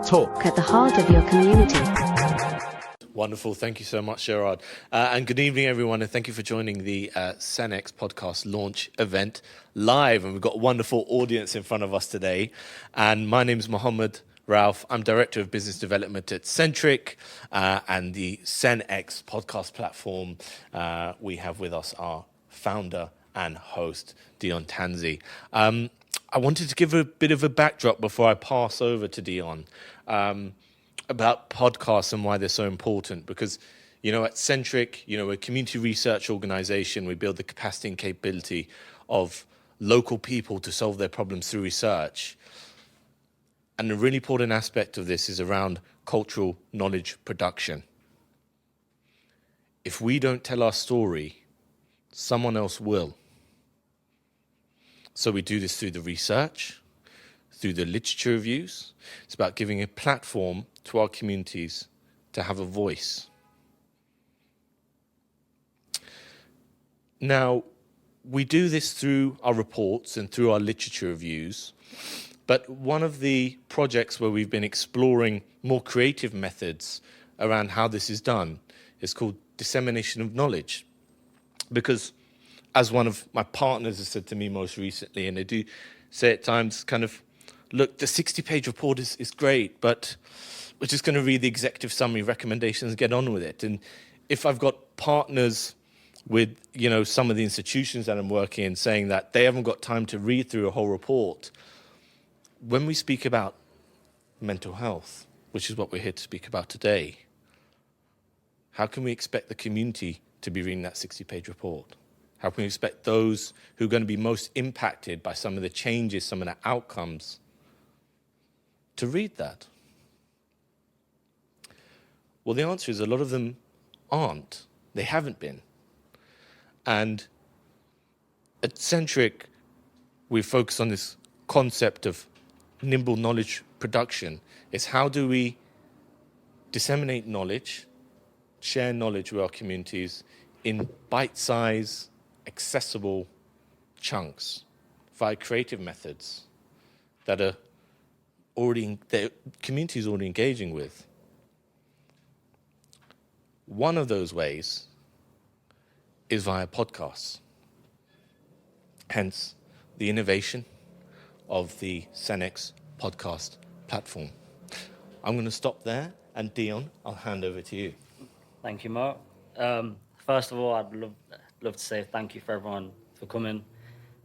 Talk at the heart of your community. Wonderful. Thank you so much, Gerard. And good evening, everyone, and thank you for joining the Cen-X podcast launch event live. And we've got a wonderful audience in front of us today. And my name is Muhammed Rauf. I'm Director of Business Development at Centric and the Cen-X podcast platform. We have with us our founder and host, Dion Tansey. I wanted to give a bit of a backdrop before I pass over to Dion. About podcasts and why they're so important, because at Centric, we're a community research organization. We build the capacity and capability of local people to solve their problems through research. And a really important aspect of this is around cultural knowledge production. If we don't tell our story, someone else will. So we do this through the research, through the literature reviews. It's about giving a platform to our communities to have a voice. Now, we do this through our reports and through our literature reviews, but one of the projects where we've been exploring more creative methods around how this is done is called dissemination of knowledge. Because as one of my partners has said to me most recently, and they do say at times look, the 60-page report is great, but we're just going to read the executive summary recommendations and get on with it. And if I've got partners with, some of the institutions that I'm working in saying that they haven't got time to read through a whole report, when we speak about mental health, which is what we're here to speak about today, how can we expect the community to be reading that 60-page report? How can we expect those who are going to be most impacted by some of the changes, some of the outcomes, to read that? Well, the answer is a lot of them aren't. They haven't been. And at Centric, we focus on this concept of nimble knowledge production. It's how do we disseminate knowledge, share knowledge with our communities in bite-sized, accessible chunks via creative methods that the community is already engaging with. One of those ways is via podcasts. Hence, the innovation of the Cen-X podcast platform. I'm going to stop there, and Dion, I'll hand over to you. Thank you, Mark. First of all, I'd love to say thank you for everyone for coming.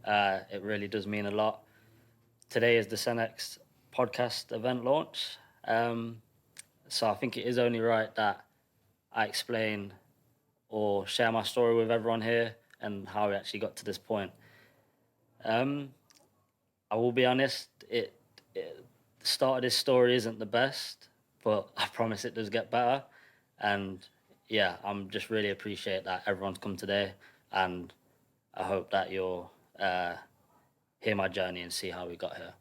It really does mean a lot. Today is the Cen-X podcast event launch. So I think it is only right that I explain or share my story with everyone here and how we actually got to this point. I will be honest, the start of this story isn't the best, but I promise it does get better. And yeah, I'm just really appreciate that everyone's come today, and I hope that you'll hear my journey and see how we got here.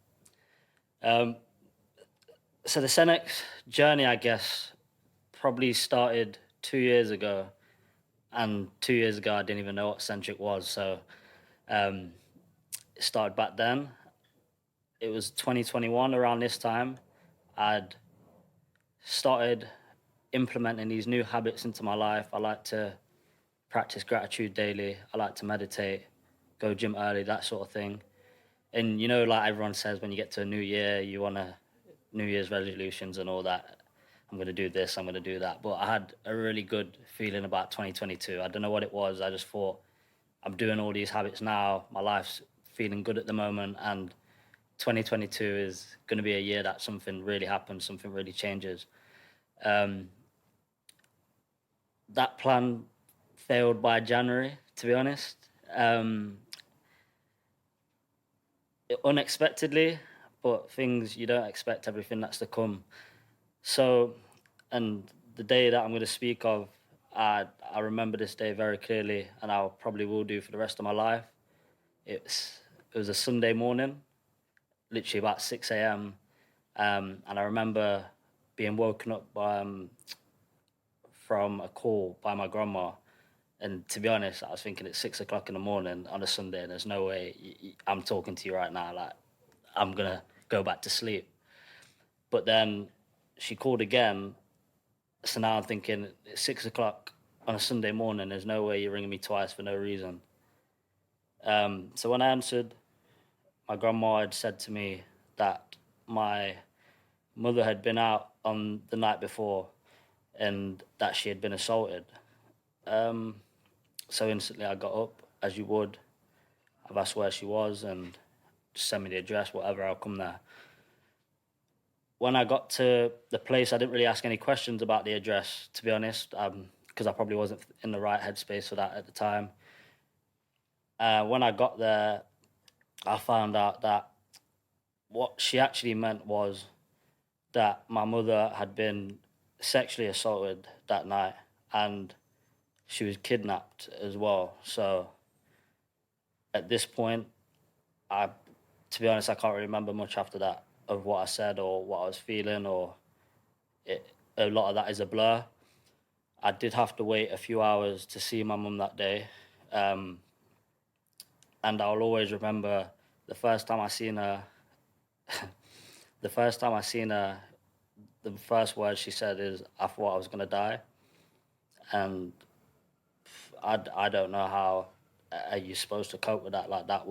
So the Cen-X journey, I guess, probably started 2 years ago, and 2 years ago I didn't even know what Centric was, so it started back then. It was 2021, around this time. I'd started implementing these new habits into my life. I like to practice gratitude daily. I like to meditate, go gym early, that sort of thing. And like everyone says, when you get to a new year, you want to New Year's resolutions and all that. I'm going to do this, I'm going to do that. But I had a really good feeling about 2022. I don't know what it was. I just thought, I'm doing all these habits now. My life's feeling good at the moment. And 2022 is going to be a year that something really happens, something really changes. That plan failed by January, to be honest. Unexpectedly, but things you don't expect, everything that's to come. So, and the day that I'm going to speak of, I remember this day very clearly, and I probably will do for the rest of my life. It was a Sunday morning, literally about 6 a.m. And I remember being woken up from a call by my grandma. And to be honest, I was thinking it's 6 o'clock in the morning on a Sunday, and there's no way I'm talking to you right now. Like, I'm going to go back to sleep. But then she called again. So now I'm thinking, it's 6 o'clock on a Sunday morning. There's no way you're ringing me twice for no reason. So when I answered, my grandma had said to me that my mother had been out on the night before and that she had been assaulted. So instantly I got up, as you would. I've asked where she was and just send me the address, whatever, I'll come there. When I got to the place, I didn't really ask any questions about the address, to be honest, because I probably wasn't in the right headspace for that at the time. When I got there, I found out that what she actually meant was that my mother had been sexually assaulted that night and she was kidnapped as well. So at this point, to be honest, I can't really remember much after that of what I said or what I was feeling, or a lot of that is a blur. I did have to wait a few hours to see my mum that day. And I'll always remember the first time I seen her, the first word she said is, "I thought I was going to die." And I don't know how are you supposed to cope with that. Like, that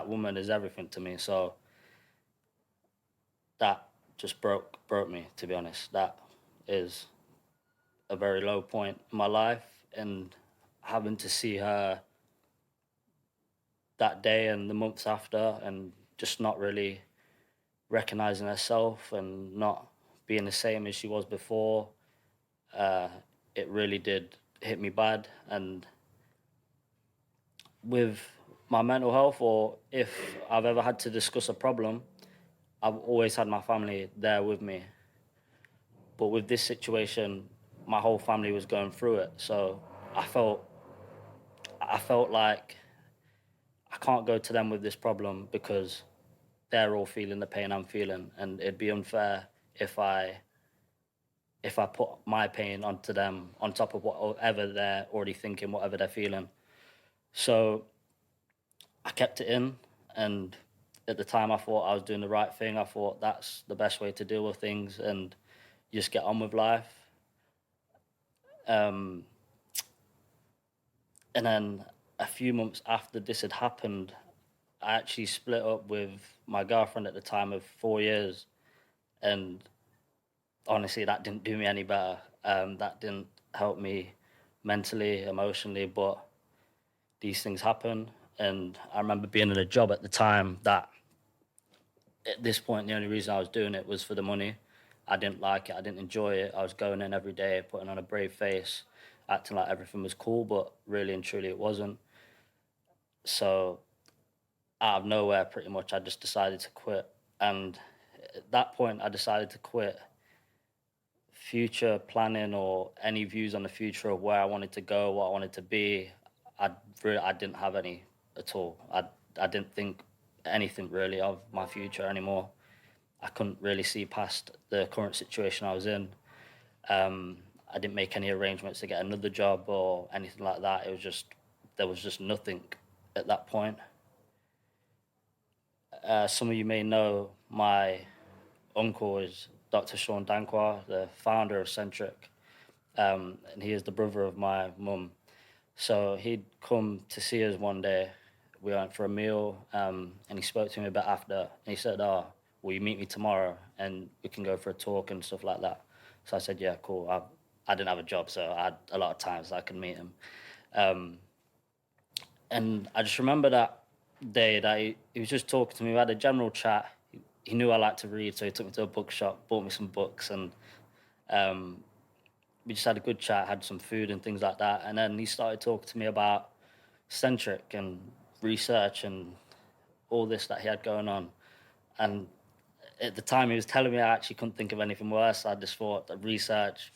woman is everything to me. So that just broke me, to be honest. That is a very low point in my life, and having to see her that day and the months after and just not really recognizing herself and not being the same as she was before, it really did hit me bad. And with my mental health, or if I've ever had to discuss a problem, I've always had my family there with me. But with this situation, my whole family was going through it. So I felt like I can't go to them with this problem because they're all feeling the pain I'm feeling, and it'd be unfair if I put my pain onto them on top of whatever they're already thinking, whatever they're feeling. So I kept it in, and at the time I thought I was doing the right thing. I thought that's the best way to deal with things and just get on with life. And then a few months after this had happened, I actually split up with my girlfriend at the time of 4 years. And honestly, that didn't do me any better. That didn't help me mentally, emotionally, but these things happen. And I remember being in a job at the time that at this point, the only reason I was doing it was for the money. I didn't like it. I didn't enjoy it. I was going in every day, putting on a brave face, acting like everything was cool, but really and truly it wasn't. So out of nowhere, pretty much, I just decided to quit. And at that point, I decided to quit. Future planning or any views on the future of where I wanted to go, what I wanted to be, I didn't have any at all. I didn't think anything really of my future anymore. I couldn't really see past the current situation I was in. I didn't make any arrangements to get another job or anything like that. There was just nothing at that point. Some of you may know my uncle is Dr. Sean Dankwa, the founder of Centric, and he is the brother of my mum. So he'd come to see us one day. We went for a meal, and he spoke to me a bit after, and he said, "Oh, will you meet me tomorrow, and we can go for a talk and stuff like that?" So I said, "Yeah, cool." I didn't have a job, so I had a lot of time so I could meet him. And I just remember that day that he was just talking to me. We had a general chat. He knew I liked to read, so he took me to a bookshop, bought me some books, and we just had a good chat, had some food and things like that. And then he started talking to me about Centric and research and all this that he had going on. And at the time he was telling me, I actually couldn't think of anything worse. I just thought that research,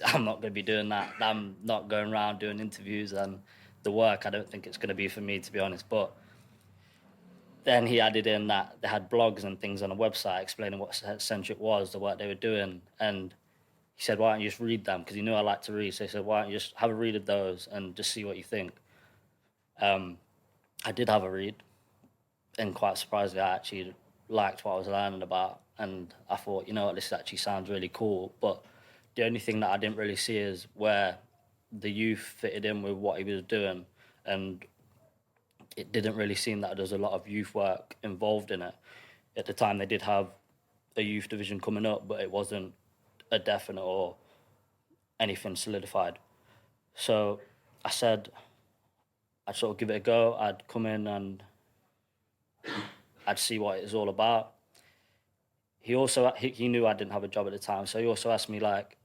I'm not going to be doing that. I'm not going around doing interviews, and the work, I don't think it's going to be for me, to be honest. But then he added in that they had blogs and things on a website explaining what Centric was, the work they were doing. And he said, "Why don't you just read them?" Because he knew I liked to read. So he said, "Why don't you just have a read of those and just see what you think?" I did have a read. And quite surprisingly, I actually liked what I was learning about. and I thought, you know what, this actually sounds really cool. But the only thing that I didn't really see is where the youth fitted in with what he was doing, and it didn't really seem that there's a lot of youth work involved in it. At the time, they did have a youth division coming up, but it wasn't a definite or anything solidified. So I said I'd sort of give it a go. I'd come in and I'd see what it was all about. He knew I didn't have a job at the time, so he also asked me, like,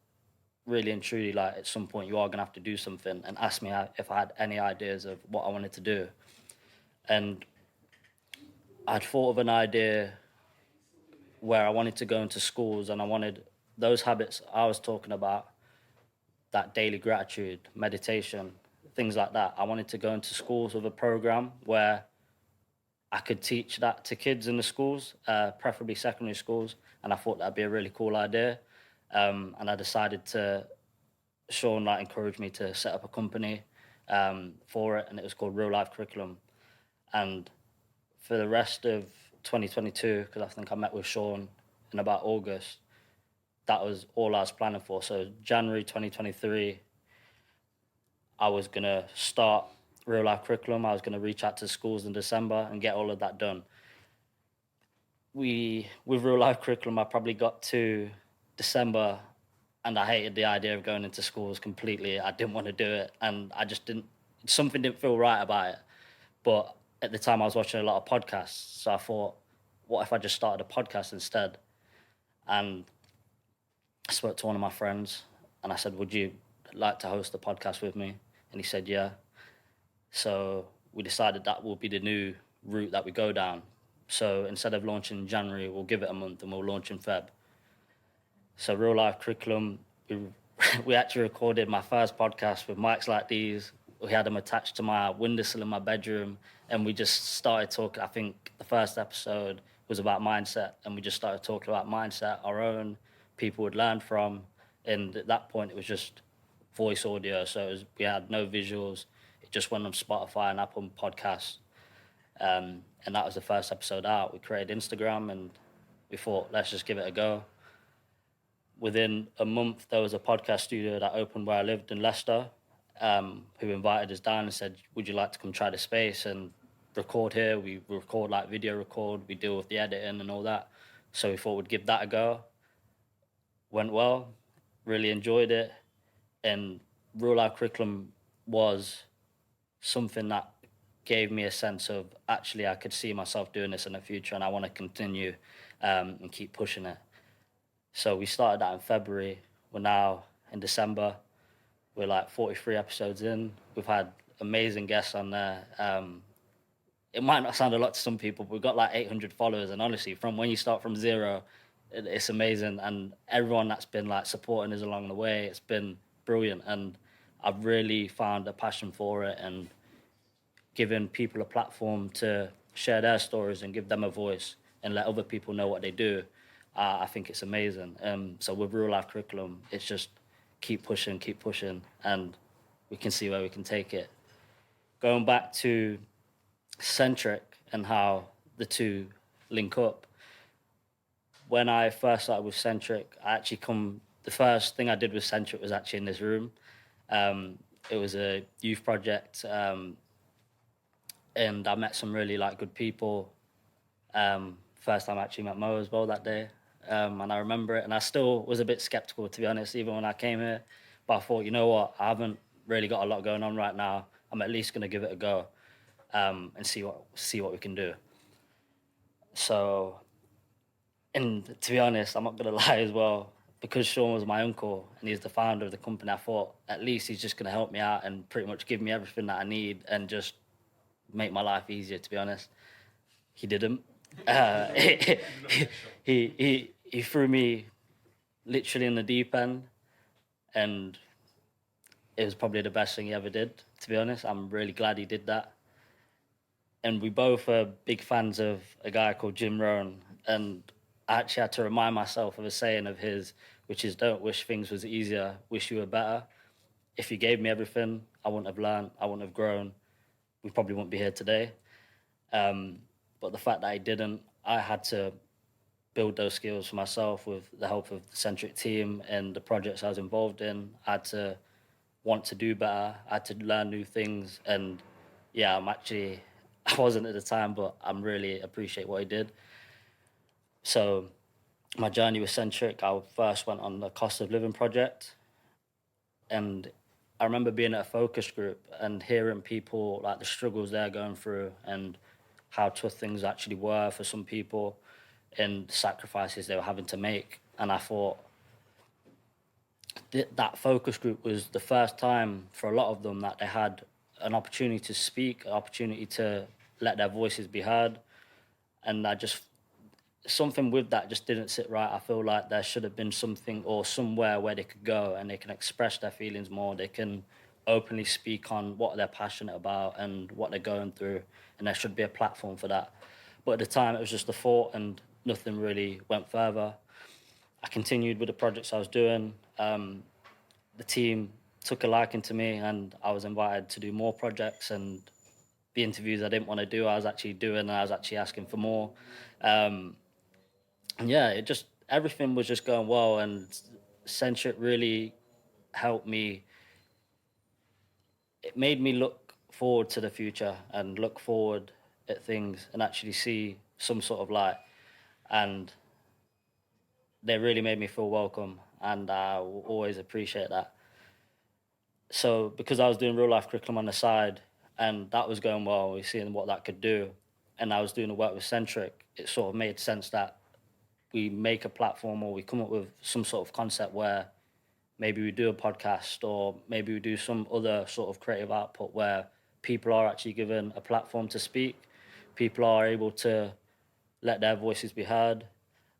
really and truly, like, at some point you are gonna have to do something, and asked me if I had any ideas of what I wanted to do. And I'd thought of an idea where I wanted to go into schools, and I wanted those habits I was talking about, that daily gratitude, meditation, things like that. I wanted to go into schools with a program where I could teach that to kids in the schools, preferably secondary schools, and I thought that'd be a really cool idea. And I decided Sean encouraged me to set up a company for it, and it was called Real Life Curriculum. And for the rest of 2022, because I think I met with Sean in about August, that was all I was planning for. So January 2023, I was going to start Real Life Curriculum. I was going to reach out to schools in December and get all of that done. With Real Life Curriculum, I probably got to December and I hated the idea of going into schools completely. I didn't want to do it, and I just something didn't feel right about it. But at the time I was watching a lot of podcasts, so I thought, what if I just started a podcast instead? And I spoke to one of my friends and I said, would you like to host a podcast with me? And he said, yeah. So we decided that will be the new route that we go down. So instead of launching in January, we'll give it a month and we'll launch in Feb. So Real Life Curriculum, we actually recorded my first podcast with mics like these. We had them attached to my windowsill in my bedroom, and we just started talking. I think the first episode was about mindset, and we just started talking about mindset, our own, people would learn from. And at that point, it was just voice audio. So we had no visuals. It just went on Spotify and Apple Podcasts. And that was the first episode out. We created Instagram, and we thought, let's just give it a go. Within a month, there was a podcast studio that opened where I lived in Leicester, who invited us down and said, would you like to come try the space and record here? We record video record, we deal with the editing and all that. So we thought we'd give that a go. Went well, really enjoyed it. And Real Life Curriculum was something that gave me a sense of, actually, I could see myself doing this in the future, and I want to continue and keep pushing it. So we started that in February. We're now in December. We're 43 episodes in. We've had amazing guests on there. It might not sound a lot to some people, but we've got 800 followers. And honestly, from when you start from zero, it's amazing. And everyone that's been supporting us along the way, it's been brilliant. And I've really found a passion for it, and giving people a platform to share their stories and give them a voice and let other people know what they do. I think it's amazing. So with Real Life Curriculum, it's just keep pushing, and we can see where we can take it. Going back to Centric and how the two link up, when I first started with Centric, the first thing I did with Centric was actually in this room. It was a youth project, and I met some really good people. First time I actually met Mo as well that day. And I remember it, and I still was a bit skeptical, to be honest, even when I came here. But I thought, you know what, I haven't really got a lot going on right now. I'm at least going to give it a go and see what we can do. So, and to be honest, I'm not going to lie as well, because Sean was my uncle and he's the founder of the company, I thought at least he's just going to help me out and pretty much give me everything that I need and just make my life easier, to be honest. He didn't. He threw me literally in the deep end, and it was probably the best thing he ever did, to be honest. I'm really glad he did that. And we both are big fans of a guy called Jim Rohn, and I actually had to remind myself of a saying of his, which is, don't wish things was easier, wish you were better. If you gave me everything, I wouldn't have learned, I wouldn't have grown, we probably wouldn't be here today. But the fact that I didn't, I had to build those skills for myself with the help of the Centric team and the projects I was involved in. I had to want to do better. I had to learn new things. And yeah, I wasn't at the time, but I'm really appreciate what he did. So my journey with Centric, I first went on the cost of living project. And I remember being at a focus group and hearing people, like the struggles they're going through and how tough things actually were for some people and the sacrifices they were having to make. And I thought that focus group was the first time for a lot of them that they had an opportunity to speak, an opportunity to let their voices be heard. And something with that just didn't sit right. I feel like there should have been something or somewhere where they could go and they can express their feelings more. They can openly speak on what they're passionate about and what they're going through. And there should be a platform for that. But at the time, it was just a thought and nothing really went further. I continued with the projects I was doing. The team took a liking to me and I was invited to do more projects, and the interviews I didn't want to do, I was actually doing, and I was actually asking for more. And yeah, everything was just going well, and Centric really helped me. It made me look forward to the future and look forward at things and actually see some sort of light. And they really made me feel welcome, and I will always appreciate that. So because I was doing real life curriculum on the side and that was going well, we seeing what that could do, and I was doing the work with Centric, it sort of made sense that we make a platform or we come up with some sort of concept where maybe we do a podcast or maybe we do some other sort of creative output where people are actually given a platform to speak, people are able to let their voices be heard.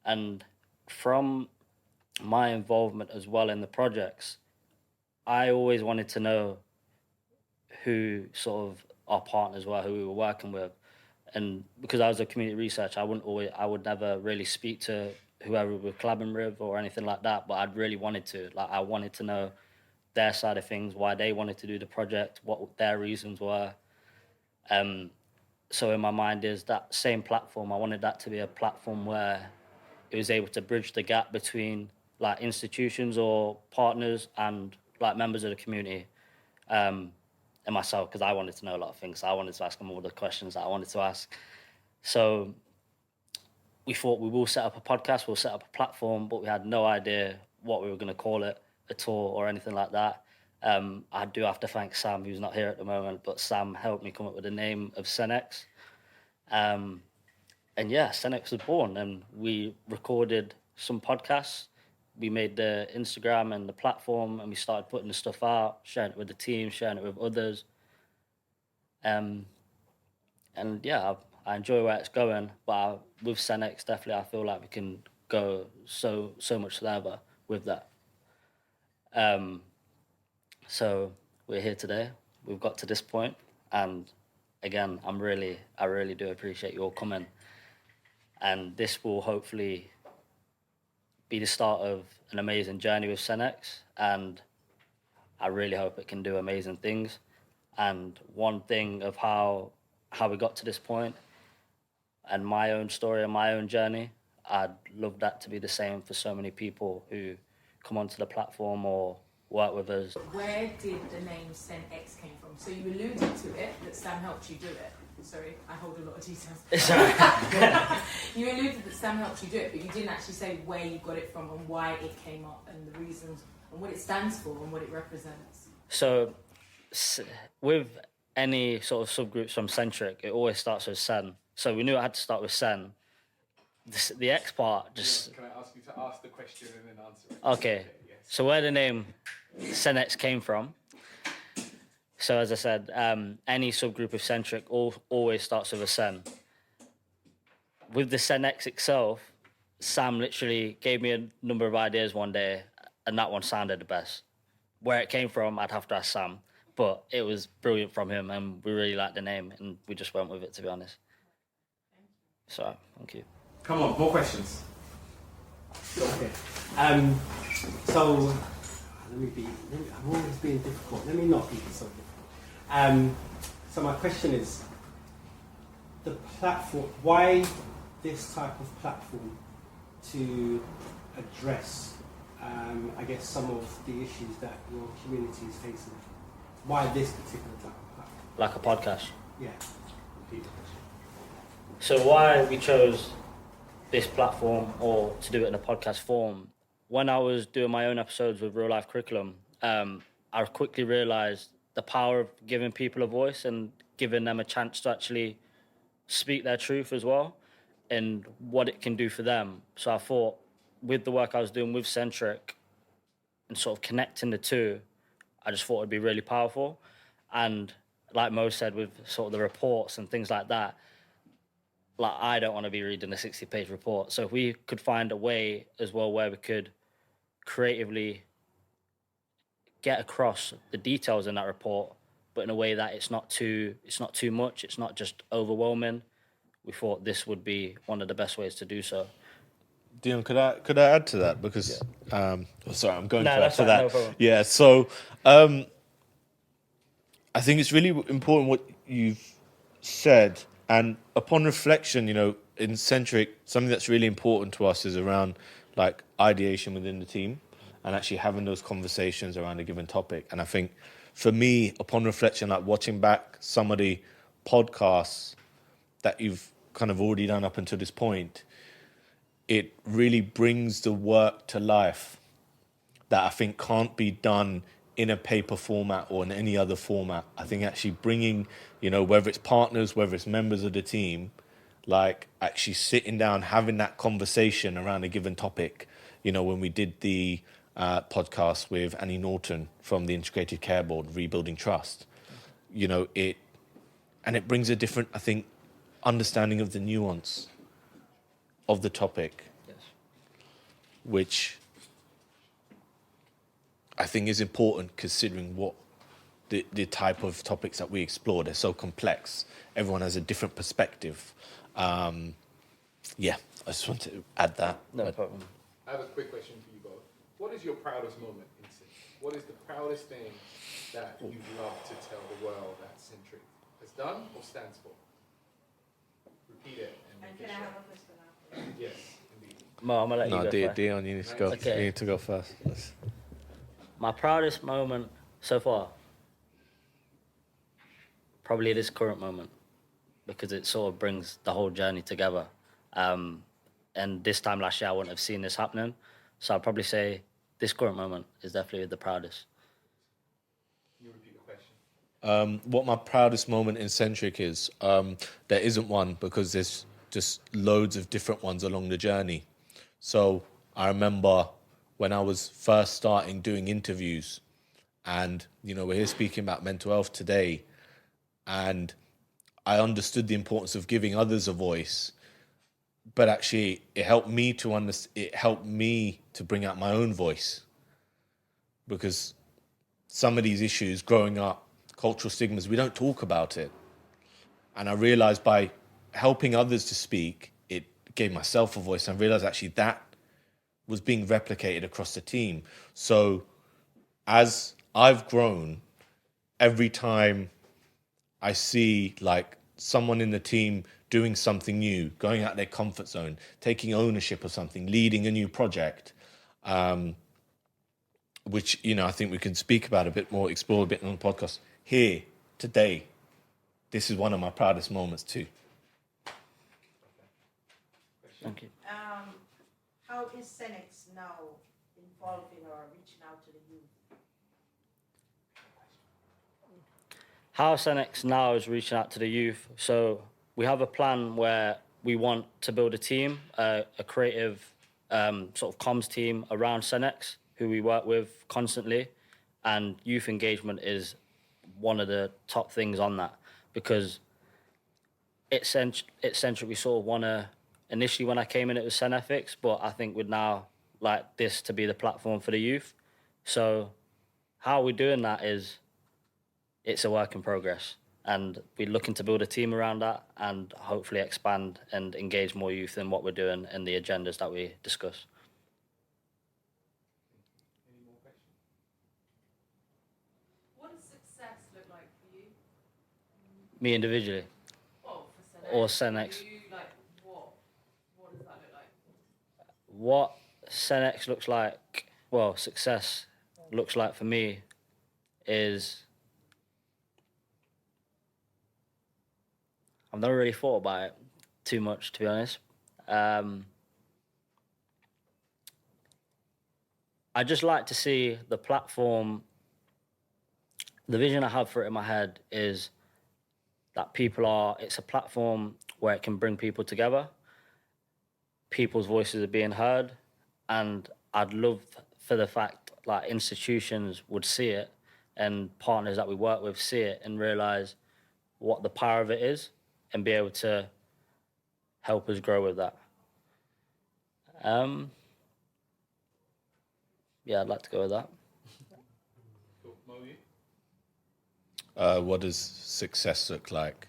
And from my involvement as well in the projects, I always wanted to know who sort of our partners were, who we were working with. And because I was a community researcher, I would never really speak to whoever we were collabing with or anything like that, but I'd really wanted to. Like, I wanted to know their side of things, why they wanted to do the project, what their reasons were. So in my mind is that same platform, I wanted that to be a platform where it was able to bridge the gap between like institutions or partners and like members of the community, and myself, because I wanted to know a lot of things. So I wanted to ask them all the questions that I wanted to ask. So we thought we will set up a podcast, we'll set up a platform, but we had no idea what we were going to call it at all or anything like that. I do have to thank Sam, who's not here at the moment, but Sam helped me come up with the name of Cen-X. And yeah, Cen-X was born, and we recorded some podcasts. We made the Instagram and the platform, and we started putting the stuff out, sharing it with the team, sharing it with others. And yeah, I enjoy where it's going, but with Cen-X, definitely I feel like we can go so much further with that. So we're here today. We've got to this point, and again, I really do appreciate your coming. And this will hopefully be the start of an amazing journey with Cen-X, and I really hope it can do amazing things. And one thing of how we got to this point and my own story and my own journey, I'd love that to be the same for so many people who come onto the platform or work with us. Where did the name Cen-X came from? So you alluded to it, that Sam helped you do it. Sorry, I hold a lot of details. Sorry. You alluded that Sam helped you do it, but you didn't actually say where you got it from and why it came up and the reasons and what it stands for and what it represents. So with any sort of subgroups from Centric, it always starts with Cen. So we knew it had to start with Cen. The X part just... Can I ask you to ask the question and then answer it? Okay. Yes. So where the name Cen-X came from. So as I said, any subgroup of Centric always starts with a Cen. With the Cen-X itself, Sam literally gave me a number of ideas one day, and that one sounded the best. Where it came from, I'd have to ask Sam, but it was brilliant from him, and we really liked the name, and we just went with it, to be honest. So, thank you. Come on, more questions. Okay. So I'm always being difficult. Let me not be so difficult. So my question is, the platform, why this type of platform to address, I guess, some of the issues that your community is facing? Why this particular type of platform? Like a podcast. Yeah. Repeat the question. So why we chose this platform or to do it in a podcast form, when I was doing my own episodes with Real Life Curriculum, I quickly realised the power of giving people a voice and giving them a chance to actually speak their truth as well and what it can do for them. So I thought with the work I was doing with Centric and sort of connecting the two, I just thought it'd be really powerful. And like Mo said, with sort of the reports and things like that, like I don't want to be reading a 60-page report. So if we could find a way as well where we could creatively get across the details in that report, but in a way that it's not too much, it's not just overwhelming, we thought this would be one of the best ways to do so. Dion, could I add to that? Because sorry, I'm going to add to that. No problem. Yeah, so I think it's really important what you've said. And upon reflection, in Centric, something that's really important to us is around like ideation within the team and actually having those conversations around a given topic. And I think for me, upon reflection, like watching back some of the podcasts that you've kind of already done up until this point, it really brings the work to life that I think can't be done in a paper format or in any other format. I think actually bringing, whether it's partners, whether it's members of the team, like actually sitting down, having that conversation around a given topic. When we did the podcast with Annie Norton from the Integrated Care Board, Rebuilding Trust, it brings a different, I think, understanding of the nuance of the topic, Yes. which I think is important considering what the type of topics that we explore. They're so complex. Everyone has a different perspective. I just want to add that. No problem. I have a quick question for you both. What is your proudest moment in Centric? What is the proudest thing that you'd love to tell the world that Centric has done or stands for? Repeat it. And can I have a question after? Yes, indeed. Mo, I'm going to let you go first. Dion, you need to go. Okay. You need to go first. My proudest moment so far, probably this current moment, because it sort of brings the whole journey together. And this time last year, I wouldn't have seen this happening. So I'd probably say this current moment is definitely the proudest. Can you repeat the question? What my proudest moment in Centric is, there isn't one because there's just loads of different ones along the journey. So I remember when I was first starting doing interviews and, we're here speaking about mental health today, and I understood the importance of giving others a voice, but actually it helped me to bring out my own voice, because some of these issues growing up, cultural stigmas, we don't talk about it. And I realized by helping others to speak, it gave myself a voice, and I realized actually that was being replicated across the team. So as I've grown, every time I see like someone in the team doing something new, going out their comfort zone, taking ownership of something, leading a new project, which, I think we can speak about a bit more, explore a bit on the podcast. Here, today, this is one of my proudest moments too. Thank you. How is Cen-X now involved in or reaching out to the youth? How Cen-X now is reaching out to the youth. So we have a plan where we want to build a team, a creative sort of comms team around Cen-X, who we work with constantly. And youth engagement is one of the top things on that, because it's Centric. We sort of want to, initially when I came in, it was Cen-Ethics, but I think we'd now like this to be the platform for the youth. So how we're doing that is, it's a work in progress, and we're looking to build a team around that and hopefully expand and engage more youth in what we're doing and the agendas that we discuss. Any more questions? What does success look like for you? Me individually, Well, for Cen-X. or Cen-X. You, like, what does that look like? what Cen-X looks like, well, success looks like for me is I've never really thought about it too much, to be honest. I just like to see the platform. The vision I have for it in my head is that it's a platform where it can bring people together. People's voices are being heard, and I'd love for the fact like institutions would see it and partners that we work with see it and realize what the power of it is and be able to help us grow with that. Yeah, I'd like to go with that. Cool. Mo, you? What does success look like?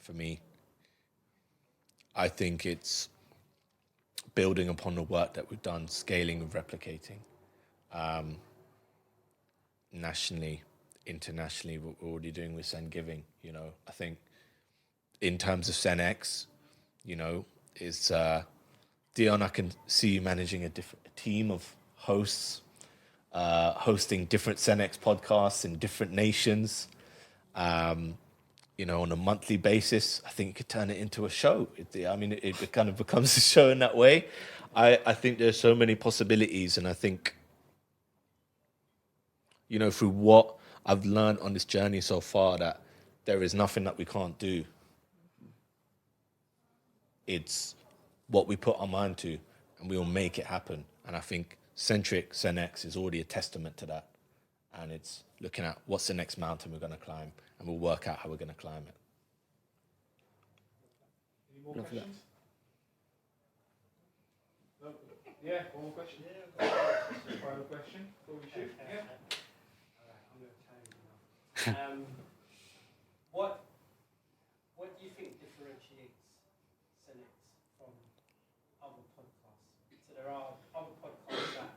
For me, I think it's building upon the work that we've done, scaling and replicating. Nationally, internationally, what we're already doing with Send Giving. You know, I think in terms of Cen-X, you know, is Dion, I can see you managing a team of hosts, hosting different Cen-X podcasts in different nations. You know, on a monthly basis. I think you could turn it into a show. It kind of becomes a show in that way. I think there's so many possibilities, and I think, you know, through what I've learned on this journey so far, that there is nothing that we can't do. It's what we put our mind to, and we will make it happen. And I think Centric, Cen-X is already a testament to that. And it's looking at what's the next mountain we're going to climb, and we'll work out how we're going to climb it. Any more questions? No? Yeah, one more question. Final question before we shoot. Yeah. I'm going to challenge you now. What do you think differentiates Cen-X from other podcasts? So there are other podcasts that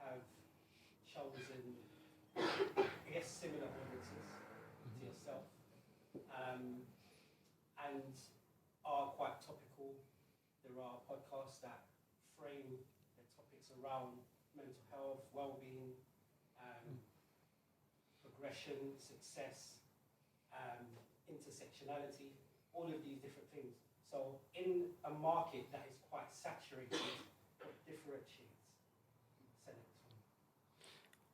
have chosen, I guess, similar audiences to yourself, and are quite topical. There are podcasts that frame their topics around mental health, well-being, progression, success, intersectionality, all of these different things. So in a market that is quite saturated, what differentiates Cen-X from?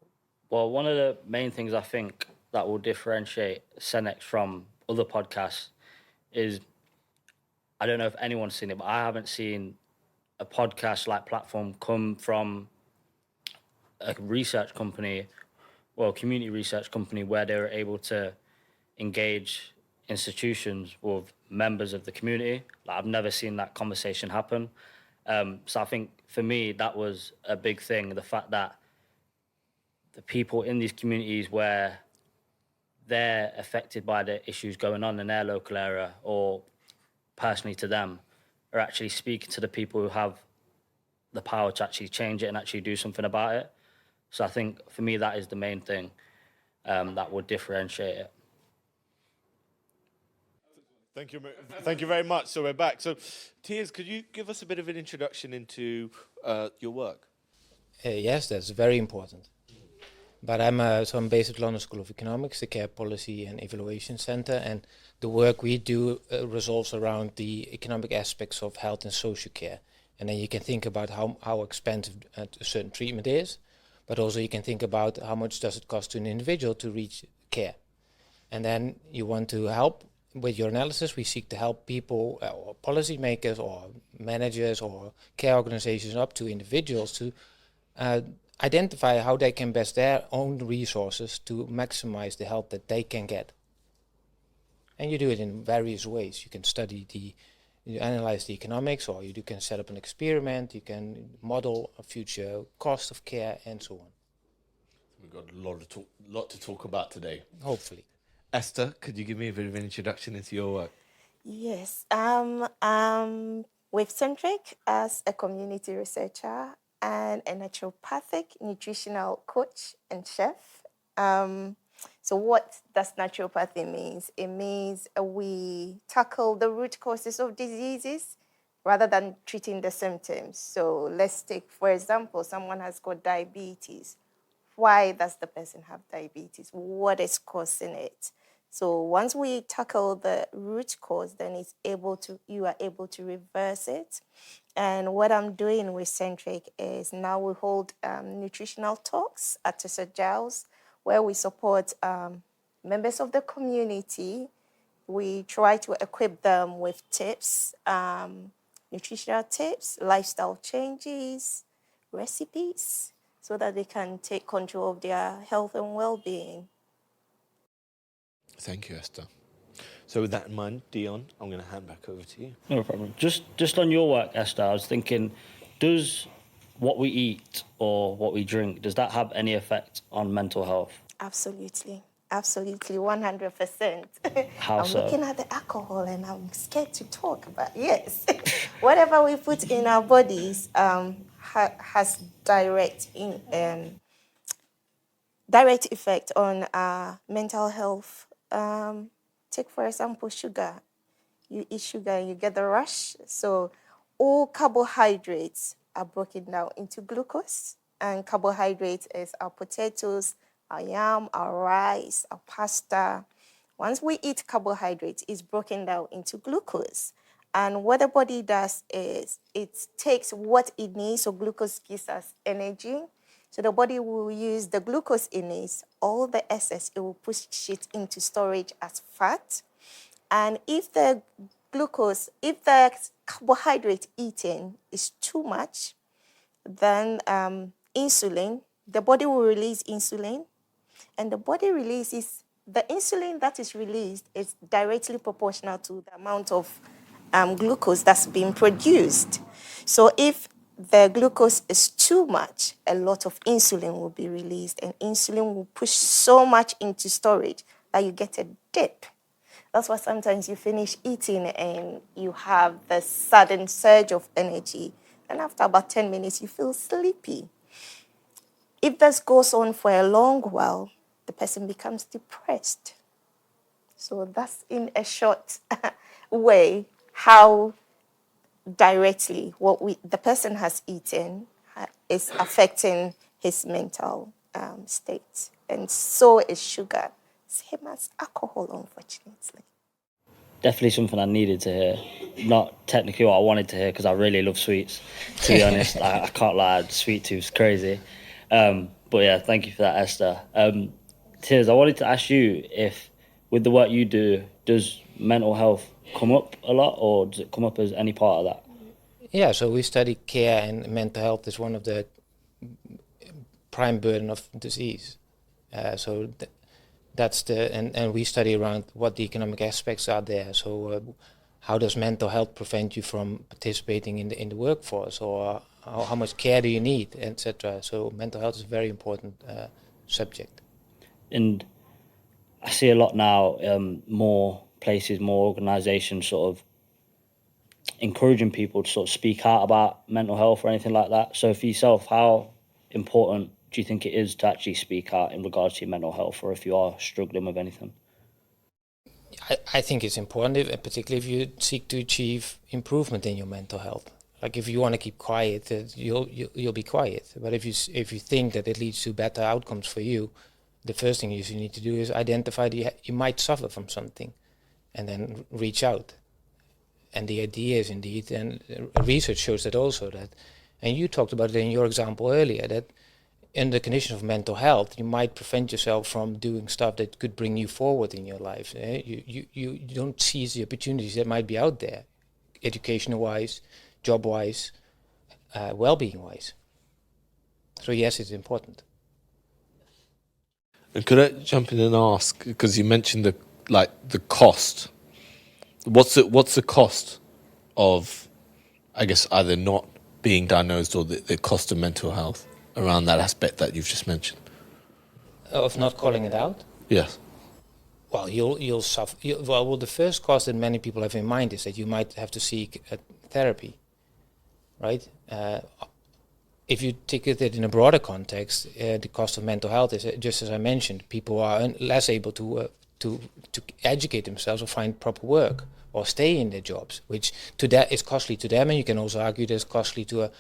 Well, one of the main things I think that will differentiate Cen-X from other podcasts is, I don't know if anyone's seen it, but I haven't seen a podcast like platform come from a research company, well, community research company, where they were able to engage institutions with members of the community. Like, I've never seen that conversation happen. So I think for me, that was a big thing, the fact that the people in these communities where they're affected by the issues going on in their local area or personally to them are actually speaking to the people who have the power to actually change it and actually do something about it. So I think for me, that is the main thing that would differentiate it. Thank you very much. So we're back. So, Tiers, could you give us a bit of an introduction into your work? Yes, that's very important. But I'm based at London School of Economics, the Care Policy and Evaluation Center, and the work we do revolves around the economic aspects of health and social care. And then you can think about how expensive a certain treatment is, but also you can think about how much does it cost to an individual to reach care. And then you want to help. With your analysis, we seek to help people, or policymakers, or managers, or care organizations, up to individuals to identify how they can best their own resources to maximize the help that they can get. And you do it in various ways. You can you analyze the economics, or you can set up an experiment, you can model a future cost of care, and so on. We've got a lot to talk about today. Hopefully. Esther, could you give me a bit of an introduction into your work? Yes, with Centric as a community researcher and a naturopathic nutritional coach and chef. So what does naturopathy mean? It means we tackle the root causes of diseases rather than treating the symptoms. So let's take, for example, someone has got diabetes. Why does the person have diabetes? What is causing it? So once we tackle the root cause, then you are able to reverse it. And what I'm doing with Centric is now we hold nutritional talks at Cezanne, where we support members of the community. We try to equip them with tips, nutritional tips, lifestyle changes, recipes, so that they can take control of their health and well-being. Thank you, Esther. So with that in mind, Dion, I'm going to hand back over to you. No problem. Just on your work, Esther, I was thinking, does what we eat or what we drink, does that have any effect on mental health? Absolutely. Absolutely, 100%. How I'm so? looking at the alcohol and I'm scared to talk, but yes, whatever we put in our bodies has direct effect on our mental health. Take, for example, sugar. You eat sugar and you get the rush. So all carbohydrates are broken down into glucose. And carbohydrates is our potatoes, our yam, our rice, our pasta. Once we eat carbohydrates, it's broken down into glucose. And what the body does is it takes what it needs. So glucose gives us energy. So the body will use the glucose it needs, all the excess, it will push it into storage as fat. And if the carbohydrate eaten is too much, then insulin, the body will release insulin, and the body releases, the insulin that is released is directly proportional to the amount of glucose that's being produced. So if the glucose is too much, a lot of insulin will be released, and insulin will push so much into storage that you get a dip. That's why sometimes you finish eating and you have the sudden surge of energy, and after about 10 minutes, you feel sleepy. If this goes on for a long while, the person becomes depressed. So that's in a short way how directly what the person has eaten is affecting his mental state. And so is sugar. Same as alcohol, unfortunately. Definitely something I needed to hear. Not technically what I wanted to hear, because I really love sweets, to be honest. I can't lie, sweet tooth's crazy. But yeah, thank you for that, Esther. Tiz, I wanted to ask you if, with the work you do, does mental health come up a lot, or does it come up as any part of that? Yeah, so we study care, and mental health is one of the prime burden of disease. That's and we study around what the economic aspects are there. So how does mental health prevent you from participating in the workforce, or how much care do you need, etc. So mental health is a very important subject. And I see a lot now, more places, more organisations sort of encouraging people to sort of speak out about mental health or anything like that. So for yourself, how important do you think it is to actually speak out in regards to your mental health, or if you are struggling with anything? I think it's important, particularly if you seek to achieve improvement in your mental health. Like if you want to keep quiet, you'll be quiet. But if you think that it leads to better outcomes for you, the first thing you need to do is identify that you might suffer from something, and then reach out. And the idea is indeed, and research shows that also, that, and you talked about it in your example earlier, that in the condition of mental health, you might prevent yourself from doing stuff that could bring you forward in your life. You don't seize the opportunities that might be out there, educational-wise, job-wise, well-being-wise. So yes, it's important. And could I jump in and ask, because you mentioned the cost. What's the cost of, I guess, either not being diagnosed, or the cost of mental health around that aspect that you've just mentioned? Of not calling it out? Yes. Well, you'll suffer. Well, the first cost that many people have in mind is that you might have to seek therapy, right? If you take it in a broader context, the cost of mental health is, just as I mentioned, people are less able to to educate themselves or find proper work or stay in their jobs, which to that is costly to them, and you can also argue that it's costly to a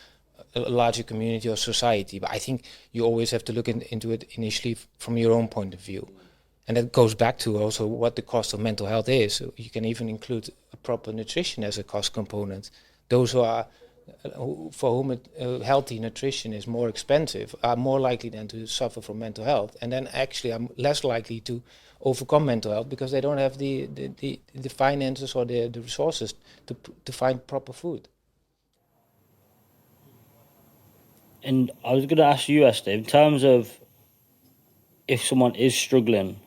larger community or society. But I think you always have to look into it initially from your own point of view. And that goes back to also what the cost of mental health is. So you can even include a proper nutrition as a cost component. Those who are for whom healthy nutrition is more expensive are more likely then to suffer from mental health, and then actually are less likely to overcome mental health because they don't have the finances or the resources to find proper food. And I was going to ask you, Esther, in terms of if someone is struggling,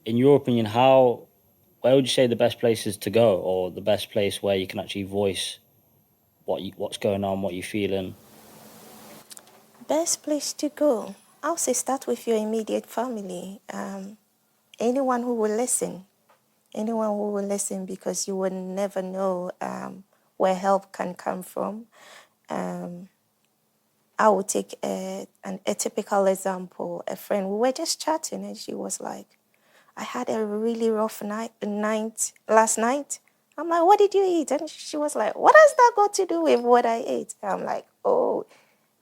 in your opinion, where would you say the best place is to go, or the best place where you can actually voice what's going on, what you're feeling? Best place to go, I'll say start with your immediate family. Anyone who will listen, because you will never know where help can come from. I will take a typical example. A friend, we were just chatting, and she was like, I had a really rough night last night. I'm like, what did you eat? And she was like, what has that got to do with what I ate? I'm like, oh,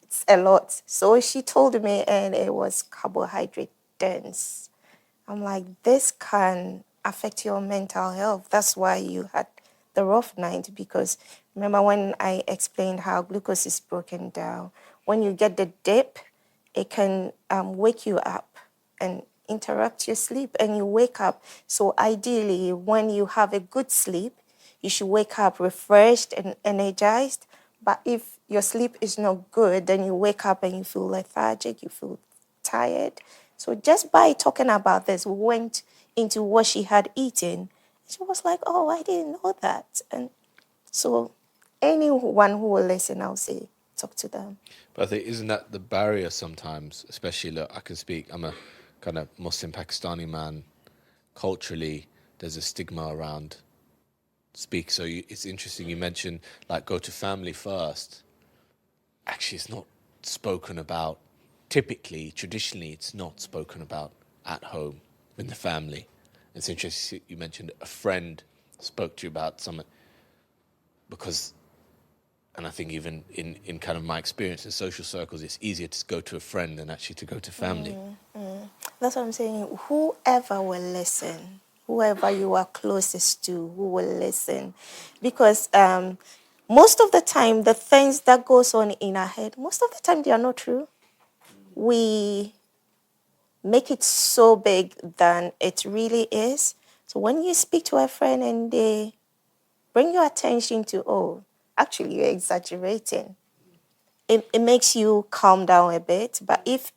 it's a lot. So she told me, and it was carbohydrate dense. I'm like, this can affect your mental health. That's why you had the rough night, because remember when I explained how glucose is broken down, when you get the dip, it can wake you up and interrupt your sleep, and you wake up. So ideally, when you have a good sleep, you should wake up refreshed and energized. But if your sleep is not good, then you wake up and you feel lethargic, you feel tired. So just by talking about this, we went into what she had eaten. She was like, oh, I didn't know that. And so anyone who will listen, I'll say, talk to them. But I think, isn't that the barrier sometimes, especially, look, I can speak, I'm a kind of Muslim Pakistani man. Culturally, there's a stigma around speak. So it's interesting you mentioned, like, go to family first. Actually, it's not spoken about. Typically, traditionally, it's not spoken about at home in the family. It's interesting you mentioned a friend spoke to you about something, because, and I think even in kind of my experience in social circles, it's easier to go to a friend than actually to go to family. That's what I'm saying. Whoever will listen, whoever you are closest to, who will listen. Because most of the time, the things that goes on in our head, most of the time, they are not true. We make it so big than it really is. So when you speak to a friend and they bring your attention to, oh, actually, you're exaggerating, it makes you calm down a bit. But if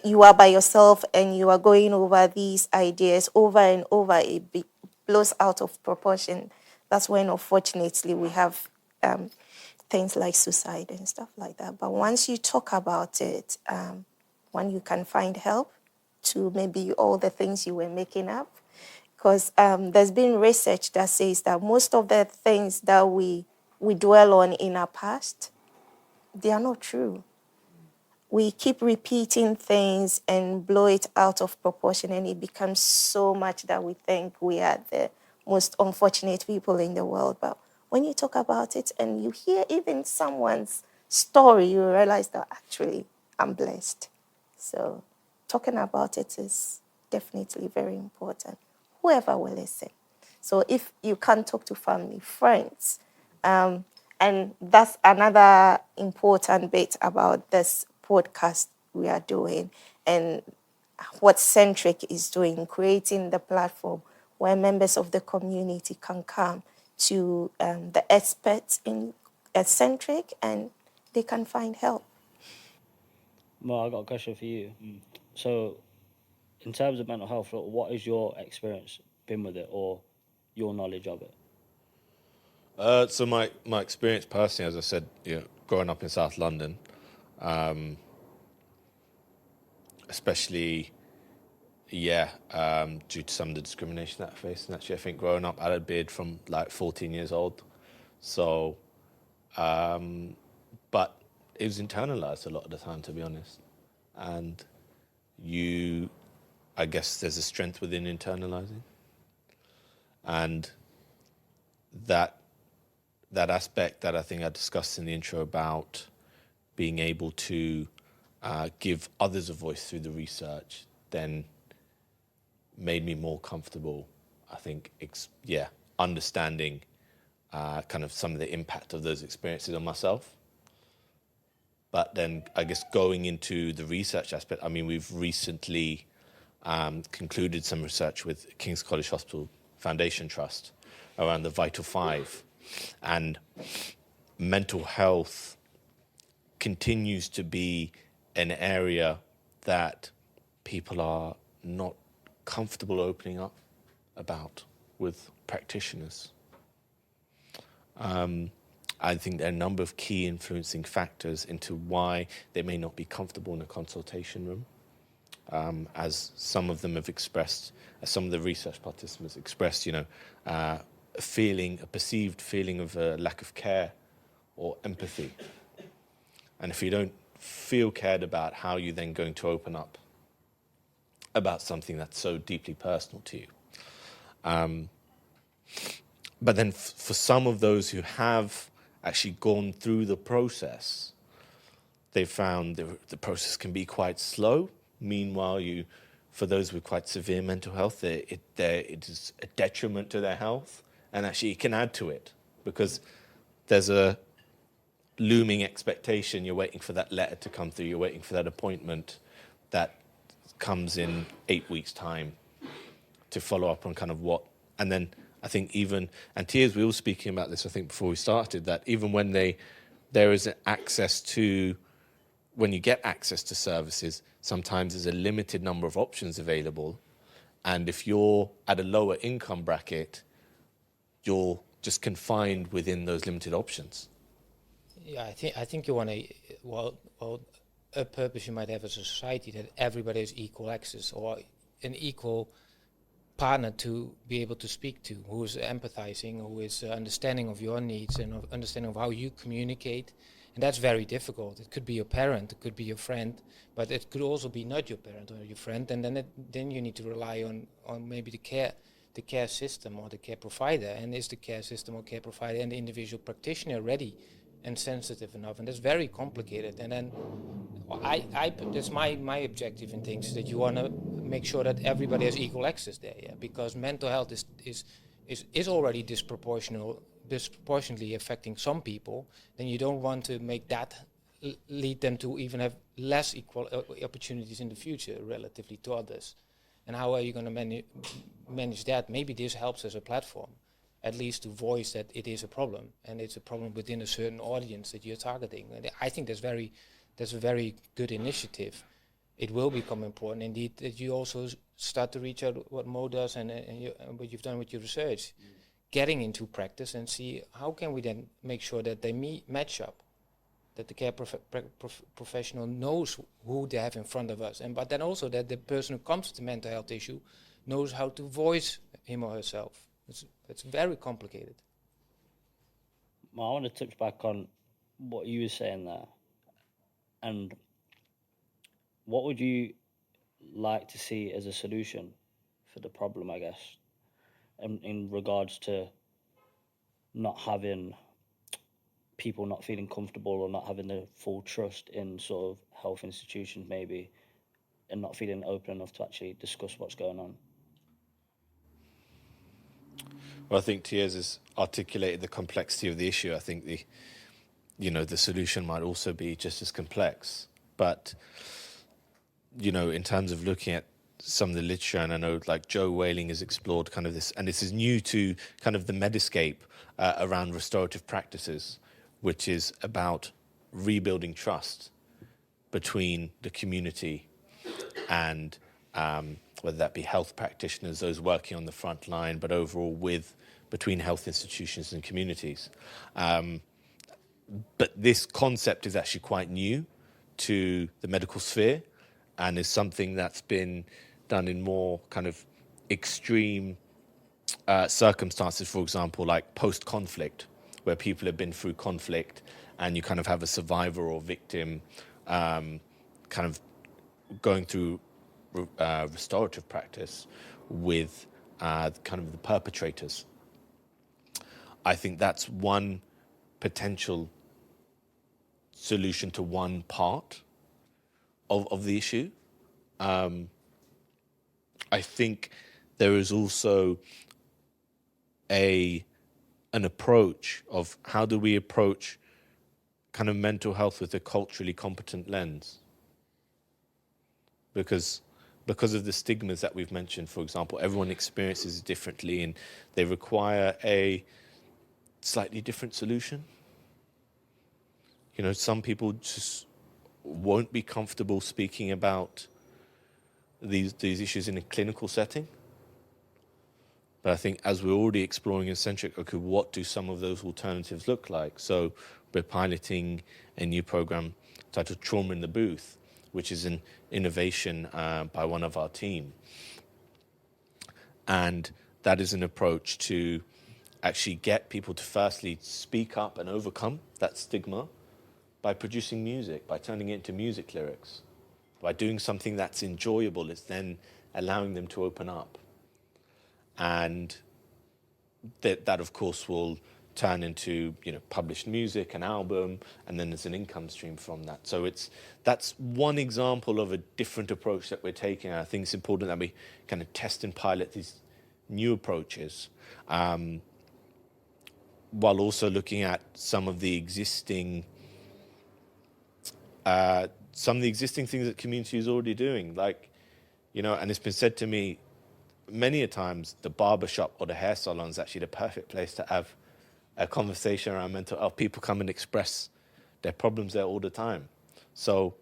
you are by yourself and you are going over these ideas over and over, it blows out of proportion. That's when, unfortunately, we have things like suicide and stuff like that. But once you talk about it, when you can find help to maybe all the things you were making up, because there's been research that says that most of the things that we dwell on in our past, they are not true. We keep repeating things and blow it out of proportion, and it becomes so much that we think we are the most unfortunate people in the world. But when you talk about it and you hear even someone's story, you realize that actually I'm blessed. So talking about it is definitely very important. Whoever will listen. So if you can't talk to family, friends, and that's another important bit about this podcast we are doing and what Centric is doing, creating the platform where members of the community can come to the experts in Centric and they can find help. Well, I got a question for you. So, in terms of mental health, what is your experience been with it, or your knowledge of it? So my experience personally, as I said, growing up in South London, especially, due to some of the discrimination that I faced. And actually, I think growing up, I had a beard from like 14 years old. So, but it was internalized a lot of the time, to be honest. And you I guess there's a strength within internalizing. And that aspect that I think I discussed in the intro about being able to give others a voice through the research then made me more comfortable, I think, understanding kind of some of the impact of those experiences on myself. But then I guess going into the research aspect, I mean, we've recently concluded some research with King's College Hospital Foundation Trust around the Vital Five. And mental health continues to be an area that people are not comfortable opening up about with practitioners. I think there are a number of key influencing factors into why they may not be comfortable in a consultation room. As some of them have expressed, as some of the research participants expressed, a perceived feeling of a lack of care or empathy. And if you don't feel cared about, how are you then going to open up about something that's so deeply personal to you? But then for some of those who have actually gone through the process, they found the process can be quite slow. Meanwhile, for those with quite severe mental health, it is a detriment to their health, and actually it can add to it because there's a looming expectation. You're waiting for that letter to come through. You're waiting for that appointment that comes in 8 weeks' time to follow up on kind of what. And then I think and Tia's, we were speaking about this, I think, before we started, that even when there is when you get access to services, sometimes there's a limited number of options available. And if you're at a lower income bracket, you're just confined within those limited options. Yeah, I think you want a purpose you might have as a society, that everybody has equal access or an equal partner to be able to speak to, who is empathizing, who is understanding of your needs and understanding of how you communicate. And that's very difficult. It could be your parent, it could be your friend, but it could also be not your parent or your friend. And then you need to rely on maybe the care system or the care provider. And is the care system or care provider and the individual practitioner ready and sensitive enough? And that's very complicated. And then that's my objective in things, that you want to make sure that everybody has equal access there, because mental health is already disproportionately affecting some people. Then you don't want to make that lead them to even have less equal opportunities in the future relatively to others. And how are you going to manage that? Maybe this helps as a platform, at least to voice that it is a problem, and it's a problem within a certain audience that you're targeting. And I think that's a very good initiative. It will become important indeed that you also start to reach out what Mo does and what you've done with your research, getting into practice and see how can we then make sure that they match up, that the care professional knows who they have in front of us, but then also that the person who comes to the mental health issue knows how to voice him or herself. It's very complicated. I want to touch back on what you were saying there, and what would you like to see as a solution for the problem, I guess, in regards to not having people not feeling comfortable or not having the full trust in sort of health institutions maybe, and not feeling open enough to actually discuss what's going on? Well, I think Tia's has articulated the complexity of the issue. I think the solution might also be just as complex. But, in terms of looking at some of the literature, and I know like Joe Whaling has explored kind of this, and this is new to kind of the Medscape around restorative practices, which is about rebuilding trust between the community and whether that be health practitioners, those working on the front line, but overall between health institutions and communities. But this concept is actually quite new to the medical sphere and is something that's been done in more kind of extreme circumstances, for example, like post-conflict, where people have been through conflict and you kind of have a survivor or victim kind of going through restorative practice with kind of the perpetrators. I think that's one potential solution to one part of the issue. I think there is also an approach of how do we approach kind of mental health with a culturally competent lens. Because of the stigmas that we've mentioned, for example, everyone experiences it differently and they require a slightly different solution. You know, some people just won't be comfortable speaking about these issues in a clinical setting. But I think as we're already exploring in Centric, okay, what do some of those alternatives look like? So we're piloting a new program titled Trauma in the Booth, which is an innovation by one of our team. And that is an approach to actually get people to firstly speak up and overcome that stigma by producing music, by turning it into music lyrics, by doing something that's enjoyable. It's then allowing them to open up. And that of course, will turn into, you know, published music, an album, and then there's an income stream from that. So that's one example of a different approach that we're taking. I think it's important that we kind of test and pilot these new approaches, while also looking at some of the existing things that community is already doing. Like, you know, and it's been said to me many a times, the barbershop or the hair salon is actually the perfect place to have a conversation around mental health. People come and express their problems there all the time. So,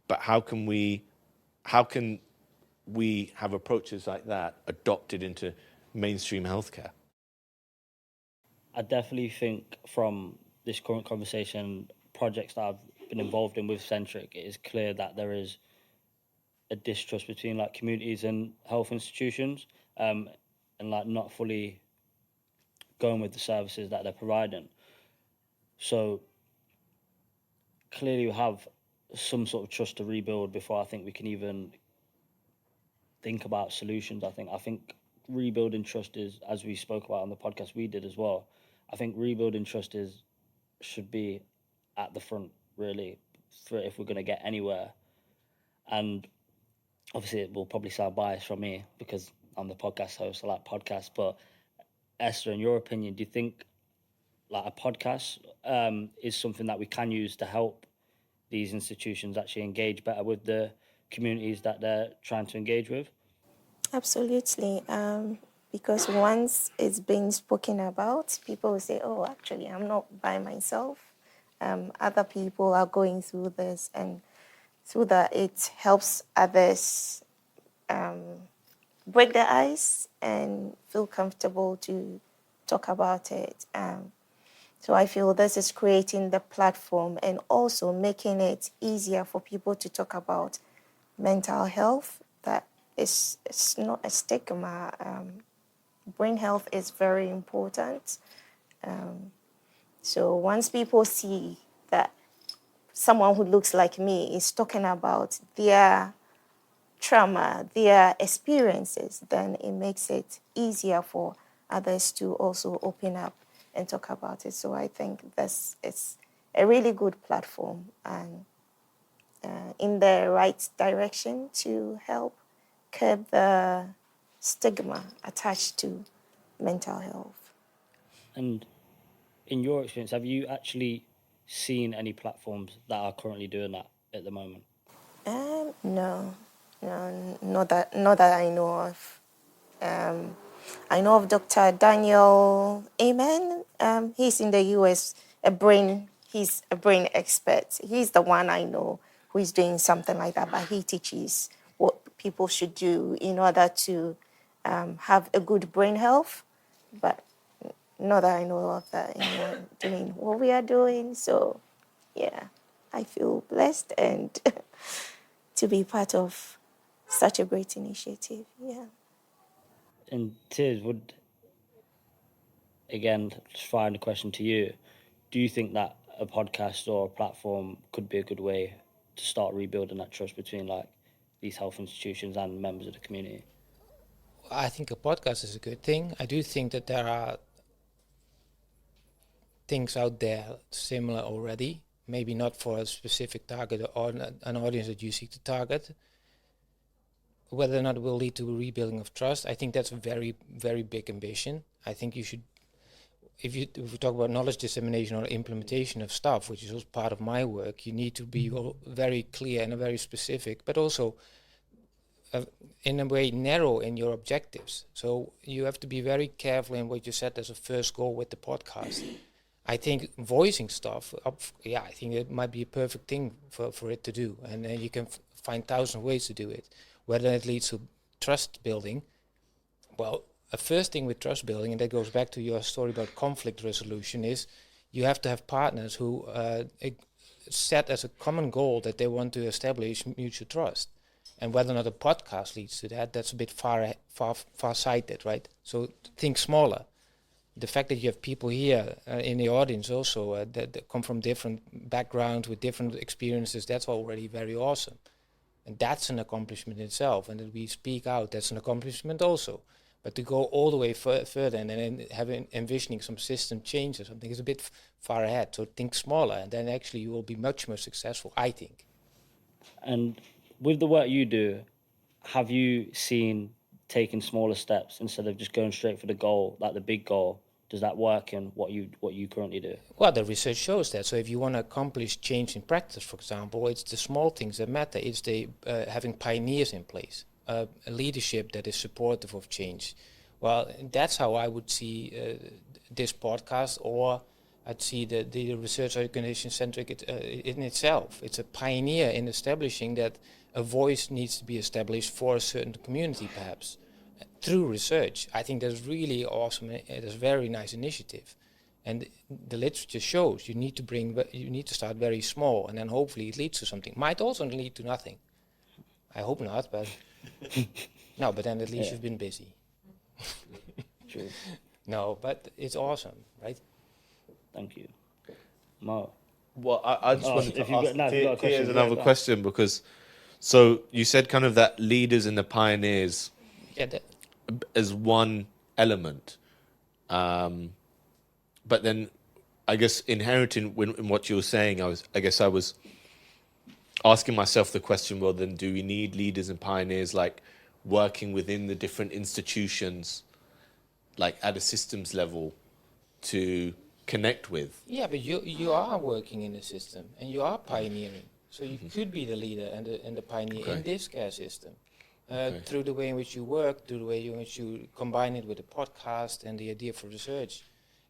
but how can we have approaches like that adopted into mainstream healthcare? I definitely think from this current conversation, projects that I've been involved in with Centric, it is clear that there is a distrust between like communities and health institutions, and like not fully going with the services that they're providing. So clearly we have some sort of trust to rebuild before I think we can even think about solutions. I think rebuilding trust is, as we spoke about on the podcast we did as well, I think rebuilding trust should be at the front, really, for if we're going to get anywhere. And obviously it will probably sound biased from me because I'm the podcast host, I like podcasts, but Esther, in your opinion, do you think like a podcast is something that we can use to help these institutions actually engage better with the communities that they're trying to engage with? Absolutely. Because once it's been spoken about, people will say, oh, actually, I'm not by myself. Other people are going through this, and through that, it helps others break their ice and feel comfortable to talk about it. So I feel this is creating the platform and also making it easier for people to talk about mental health. That it's not a stigma. Brain health is very important. So once people see that someone who looks like me is talking about their trauma, their experiences, then it makes it easier for others to also open up and talk about it. So I think this is a really good platform and in the right direction to help curb the stigma attached to mental health. And in your experience, have you actually seen any platforms that are currently doing that at the moment? No, not that I know of. I know of Dr. Daniel Amen. He's in the US, he's a brain expert. He's the one I know who is doing something like that, but he teaches what people should do in order to have a good brain health. But not that I know of that anyone doing what we are doing. So, yeah, I feel blessed and to be part of such a great initiative. Yeah. And Tiz, would, again, just firing the question to you, do you think that a podcast or a platform could be a good way to start rebuilding that trust between like these health institutions and members of the community? I think a podcast is a good thing. I do think that there are things out there similar already, maybe not for a specific target or an audience that you seek to target. Whether or not it will lead to a rebuilding of trust, I think that's a very, very big ambition. I think you should, if we talk about knowledge dissemination or implementation of stuff, which is also part of my work, you need to be very clear and very specific, but also in a way narrow in your objectives. So you have to be very careful in what you set as a first goal with the podcast. I think voicing stuff, I think it might be a perfect thing for it to do. And then you can find 1,000 ways to do it. Whether it leads to trust building, well, a first thing with trust building, and that goes back to your story about conflict resolution, is you have to have partners who set as a common goal that they want to establish mutual trust. And whether or not a podcast leads to that, that's a bit far-sighted, right? So think smaller. The fact that you have people here in the audience also that come from different backgrounds with different experiences, that's already very awesome. And that's an accomplishment in itself. And that we speak out, that's an accomplishment also. But to go all the way further and then envisioning some system change or something is a bit far ahead. So think smaller, and then actually you will be much more successful, I think. And with the work you do, have you seen taking smaller steps instead of just going straight for the goal, like the big goal? Does that work in what you currently do? Well, the research shows that. So if you want to accomplish change in practice, for example, it's the small things that matter. It's the having pioneers in place, a leadership that is supportive of change. Well, that's how I would see this podcast, or I'd see the research organization Centric in itself. It's a pioneer in establishing that a voice needs to be established for a certain community, perhaps, through research. I think that's really awesome. It's a very nice initiative. And the literature shows you need to start very small, and then hopefully it leads to something. Might also lead to nothing. I hope not, but no, but then at least you've been busy. True. No, but it's awesome, right? Thank you. Mo. Well, I just wanted to if you've got a question, here's another question, because so you said kind of that leaders and the pioneers as one element, but then I guess inherent in what you were saying, I was asking myself the question, well, then do we need leaders and pioneers like working within the different institutions, like at a systems level, to connect with? Yeah, but you are working in the system and you are pioneering. So you could be the leader and the pioneer in this care system. Through the way in which you work, through the way in which you combine it with the podcast and the idea for research,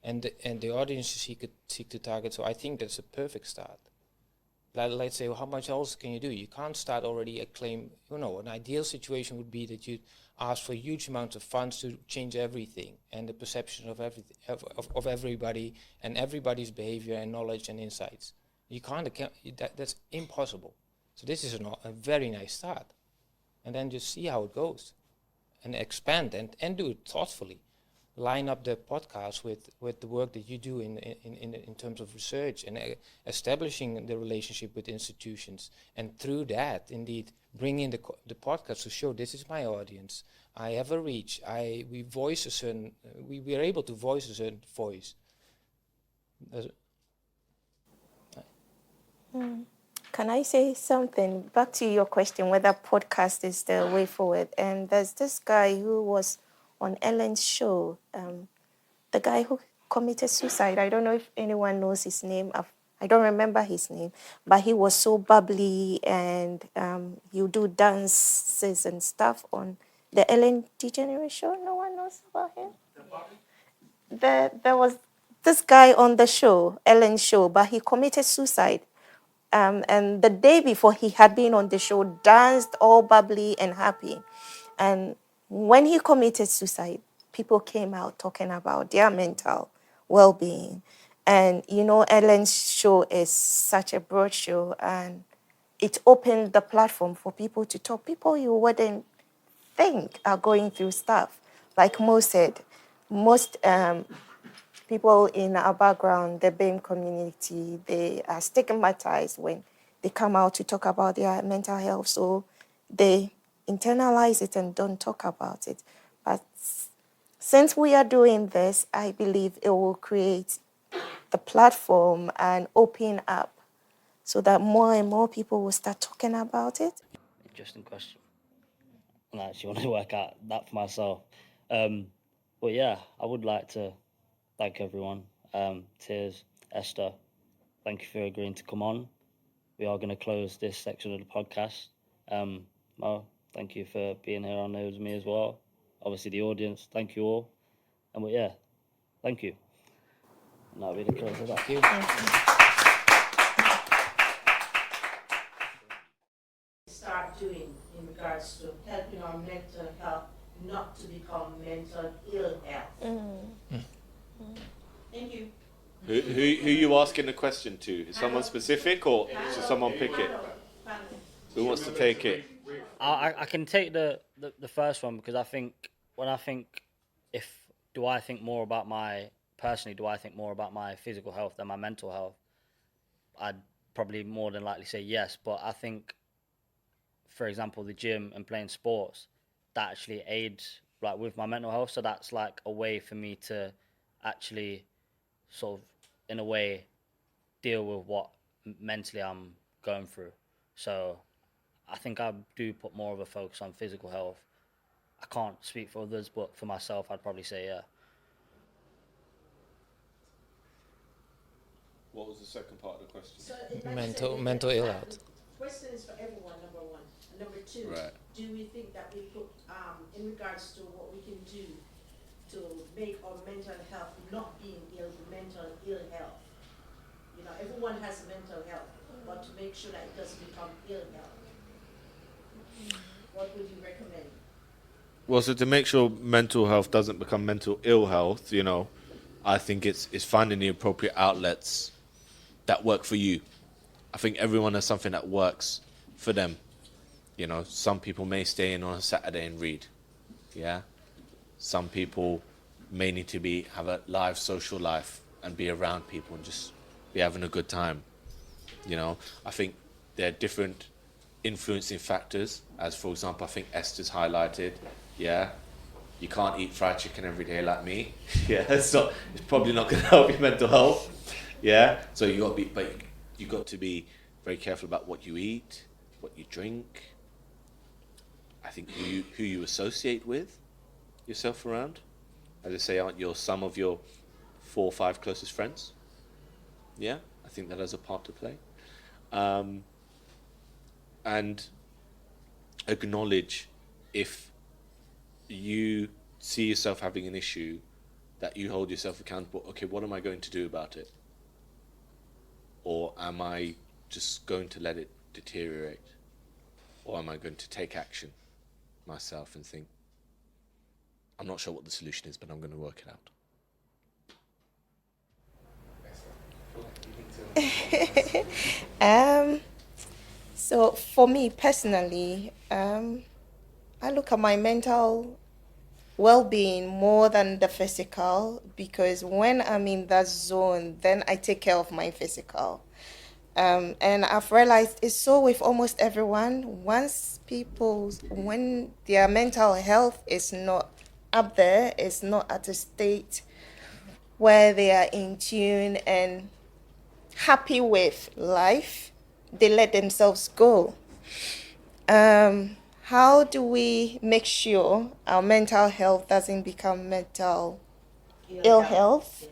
and the audience you seek to target. So I think that's a perfect start. Let's say, well, how much else can you do? You can't start already a claim. An ideal situation would be that you ask for huge amounts of funds to change everything and the perception of everything of everybody and everybody's behavior and knowledge and insights. You can't that's impossible. So this is a very nice start. And then just see how it goes and expand and do it thoughtfully. Line up the podcast with the work that you do in terms of research and establishing the relationship with institutions. And through that, indeed, bring in the podcast to show this is my audience. I have a reach. We are able to voice a certain voice. Can I say something? Back to your question, whether podcast is the way forward. And there's this guy who was on Ellen's show, the guy who committed suicide. I don't know if anyone knows his name. I don't remember his name, but he was so bubbly, and he'll do dances and stuff on the Ellen DeGeneres show. No one knows about him. There was this guy on the show, Ellen's show, but he committed suicide. And the day before, he had been on the show, danced all bubbly and happy. And when he committed suicide, people came out talking about their mental well-being. And, Ellen's show is such a broad show, and it opened the platform for people to talk. People you wouldn't think are going through stuff. Like Mo said, most people in our background, the BAME community, they are stigmatized when they come out to talk about their mental health. So they internalize it and don't talk about it. But since we are doing this, I believe it will create the platform and open up so that more and more people will start talking about it. Interesting question. And I actually want to work out that for myself. But yeah, I would like to thank everyone. Tears, Esther, thank you for agreeing to come on. We are going to close this section of the podcast. Mo, thank you for being here on there with me as well. Obviously, the audience, thank you all. And yeah, thank you. And that'll be the close of that. Thank you. Start doing in regards to helping our mental health not to become mental ill health. Thank you. Who you asking the question to? Is someone specific or should someone pick it? Who wants to take it? I can take the first one, because I think do I think more about my physical health than my mental health? I'd probably more than likely say yes, but I think, for example, the gym and playing sports, that actually aids like with my mental health. So that's like a way for me to actually sort of, in a way, deal with what mentally I'm going through. So I think I do put more of a focus on physical health. I can't speak for others, but for myself, I'd probably say yeah. What was the second part of the question? So Mental ill health. Question is for everyone, number one. And number two, Right. do we think that we put, in regards to what we can do to make our mental health not being mental ill health? You know, everyone has mental health, but to make sure that it doesn't become ill health, what would you recommend? Well, so to make sure mental health doesn't become mental ill health, I think it's finding the appropriate outlets that work for you. I think everyone has something that works for them. Some people may stay in on a Saturday and read. Yeah. Some people may need to have a live social life and be around people and just be having a good time. I think there are different influencing factors, as for example, I think Esther's highlighted. Yeah. You can't eat fried chicken every day like me. Yeah, it's probably not going to help your mental health. Yeah, so you got to be very careful about what you eat, what you drink. I think who you associate with yourself around. As I say, aren't some of your 4 or 5 closest friends? Yeah, I think that has a part to play. And acknowledge if you see yourself having an issue, that you hold yourself accountable. Okay, what am I going to do about it? Or am I just going to let it deteriorate? Or am I going to take action myself and think, I'm not sure what the solution is, but I'm going to work it out? So for me personally, I look at my mental well-being more than the physical, because when I'm in that zone, then I take care of my physical. And I've realized it's so with almost everyone. When their mental health is not up there, is not at a state where they are in tune and happy with life, they let themselves go. How do we make sure our mental health doesn't become mental ill health?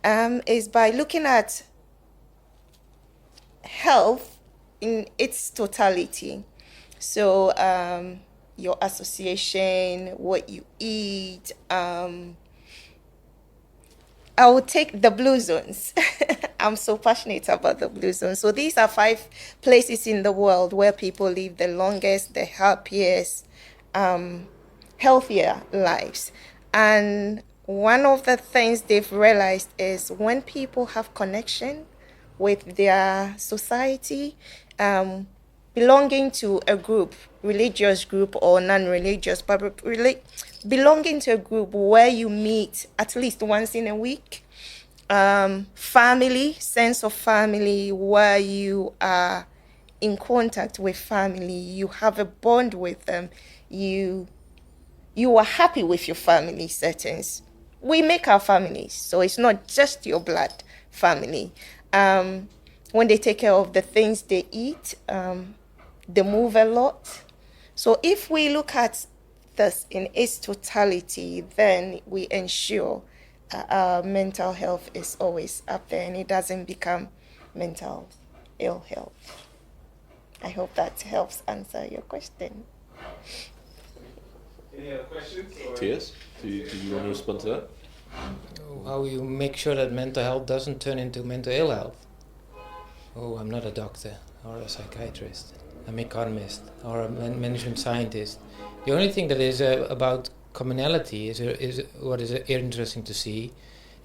Is by looking at health in its totality. So your association, what you eat. I will take the blue zones. I'm so passionate about the blue zones. So these are 5 places in the world where people live the longest, the happiest, healthier lives. And one of the things they've realized is when people have connection with their society, belonging to a group, religious group or non-religious, but belonging to a group where you meet at least once in a week, family, sense of family, where you are in contact with family, you have a bond with them, you are happy with your family settings. We make our families, so it's not just your blood family. When they take care of the things they eat, they move a lot. So if we look at this in its totality, then we ensure our mental health is always up there and it doesn't become mental ill health. I hope that helps answer your question. Any other questions? Tias, do you want to respond to that? How you make sure that mental health doesn't turn into mental ill health? Oh, I'm not a doctor or a psychiatrist. I'm an economist or a management scientist. The only thing that is about commonality is what is interesting to see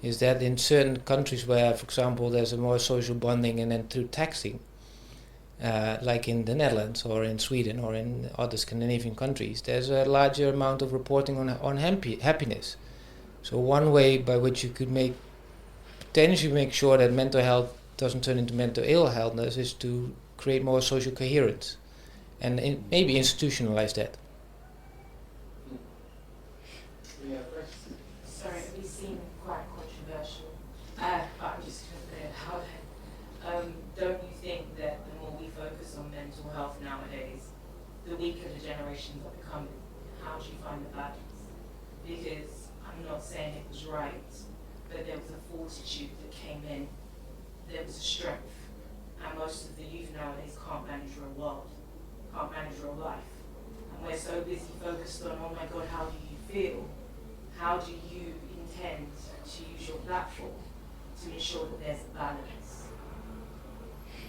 is that in certain countries where, for example, there's a more social bonding and then through taxing, like in the Netherlands or in Sweden or in other Scandinavian countries, there's a larger amount of reporting on happiness. So one way by which you could potentially make sure that mental health doesn't turn into mental ill healthness is to create more social coherence and maybe institutionalize that. Sorry, it may seem quite controversial, but I'm just going to put it out there. Don't you think that the more we focus on mental health nowadays, the weaker the generations are becoming? How do you find the balance? Because I'm not saying it was right, but there was a fortitude that came in. There was a strength. And most of the youth nowadays can't manage real world, can't manage real life. And we're so busy focused on, oh my God, how do you feel? How do you intend to use your platform to ensure that there's a balance?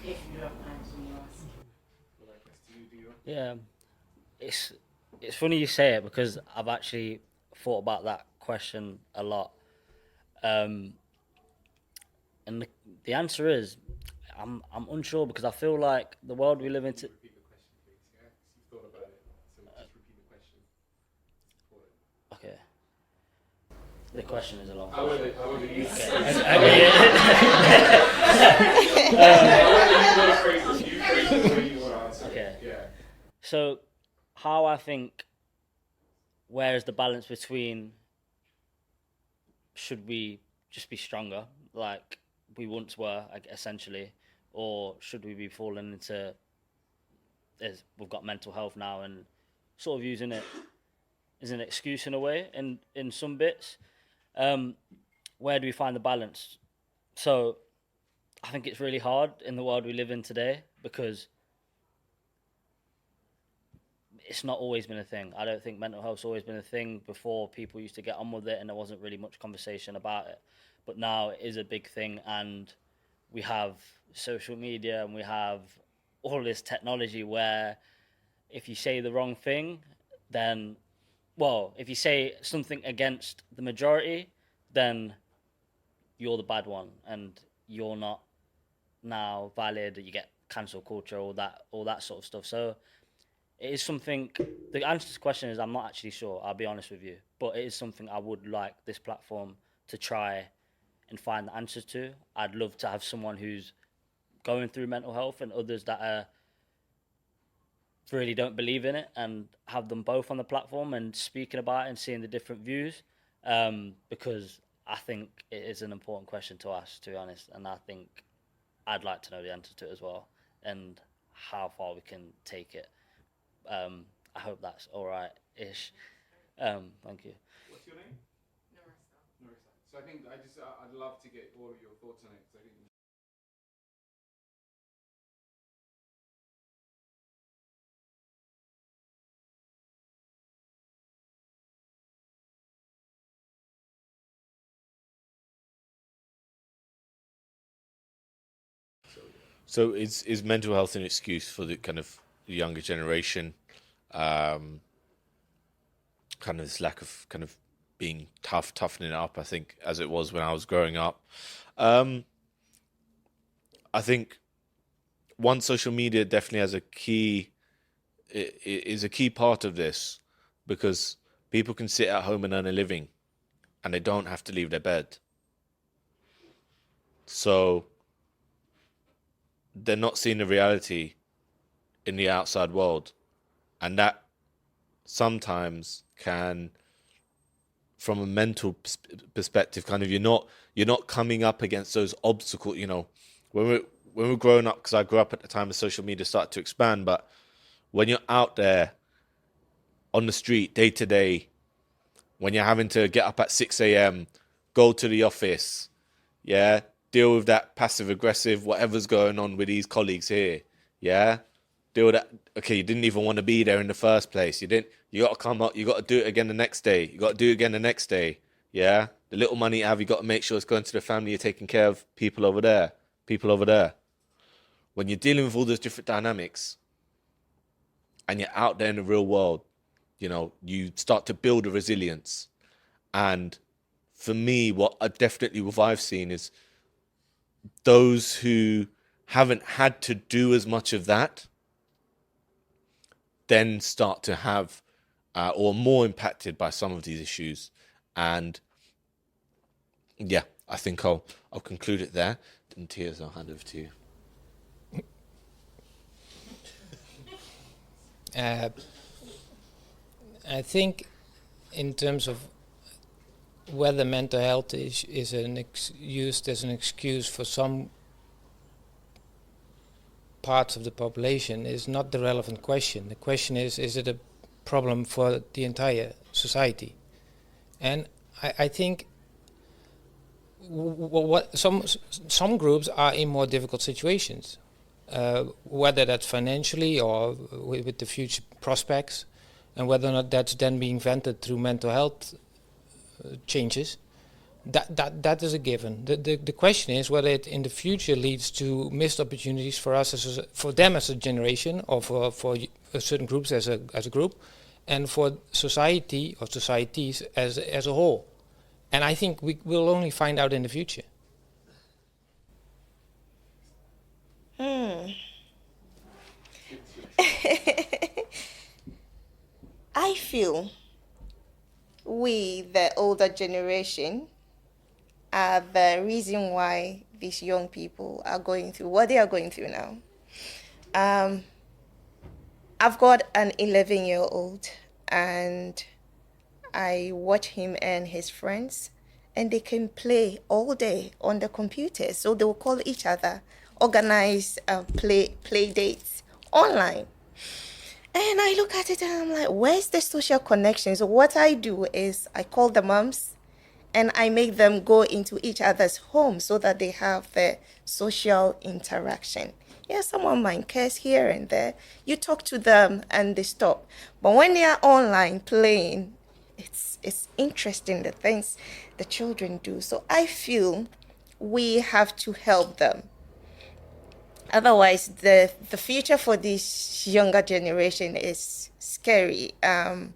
If you don't mind me asking. Yeah, it's funny you say it because I've actually thought about that question a lot, and the answer is I'm unsure because I feel like the world we live in. Repeat the question, please. Yeah, you've thought about it, so just repeat the question. Okay. The question is a long I want to use you phrase it the way you want to answer. Okay. Yeah. So, how I think, where is the balance between should we just be stronger, like we once were, essentially, or should we be falling into, we've got mental health now and sort of using it as an excuse in a way, in some bits. Where do we find the balance? So, I think it's really hard in the world we live in today because it's not always been a thing. I don't think mental health's always been a thing. Before, people used to get on with it and there wasn't really much conversation about it. But now it is a big thing, and we have social media and we have all this technology where if you say the wrong thing, then, well, if you say something against the majority, then you're the bad one and you're not now valid, you get cancel culture, all that sort of stuff. So it is something, the answer to the question is I'm not actually sure, I'll be honest with you, but it is something I would like this platform to try and find the answers to. I'd love to have someone who's going through mental health and others that really don't believe in it, and have them both on the platform and speaking about it and seeing the different views, because I think it is an important question to ask, to be honest, and I think I'd like to know the answer to it as well and how far we can take it. I hope that's all right-ish. Thank you. What's your name? Narissa. So I think I'd love to get all of your thoughts on it. So I think So is mental health an excuse for the kind of the younger generation? Kind of this lack of kind of being toughening up, I think, as it was when I was growing up. I think one, social media definitely has is a key part of this, because people can sit at home and earn a living and they don't have to leave their bed. So they're not seeing the reality in the outside world. And that sometimes can, from a mental perspective, kind of, you're not coming up against those obstacles. You know, when we're growing up, because I grew up at the time of social media started to expand, but when you're out there on the street day to day, when you're having to get up at 6 a.m., go to the office, yeah, deal with that passive aggressive, whatever's going on with these colleagues here, yeah, deal with that. Okay, you didn't even want to be there in the first place. You got to come up, you got to do it again the next day. You got to do it again the next day, yeah. The little money you have, you got to make sure it's going to the family. You're taking care of people over there. When you're dealing with all those different dynamics and you're out there in the real world, you know, you start to build a resilience. And for me, what I've seen is those who haven't had to do as much of that then start to have or more impacted by some of these issues. And yeah, I think I'll conclude it there. And Tears, I'll hand over to you. I think in terms of whether mental health is used as an excuse for some parts of the population is not the relevant question. The question is it a problem for the entire society? And I think what some groups are in more difficult situations, whether that's financially or with the future prospects, and whether or not that's then being vented through mental health changes, that is a given. The question is whether it in the future leads to missed opportunities for us for them as a generation, or for certain groups as a group, and for society or societies as a whole. And I think we will only find out in the future. I feel we, the older generation, are the reason why these young people are going through what they are going through now. I've got an 11-year-old, and I watch him and his friends, and they can play all day on the computer. So they will call each other, organize play dates online. And I look at it and I'm like, where's the social connection? So what I do is I call the moms and I make them go into each other's homes so that they have the social interaction. Yeah, someone might curse here and there. You talk to them and they stop. But when they are online playing, it's interesting the things the children do. So I feel we have to help them. Otherwise, the future for this younger generation is scary. And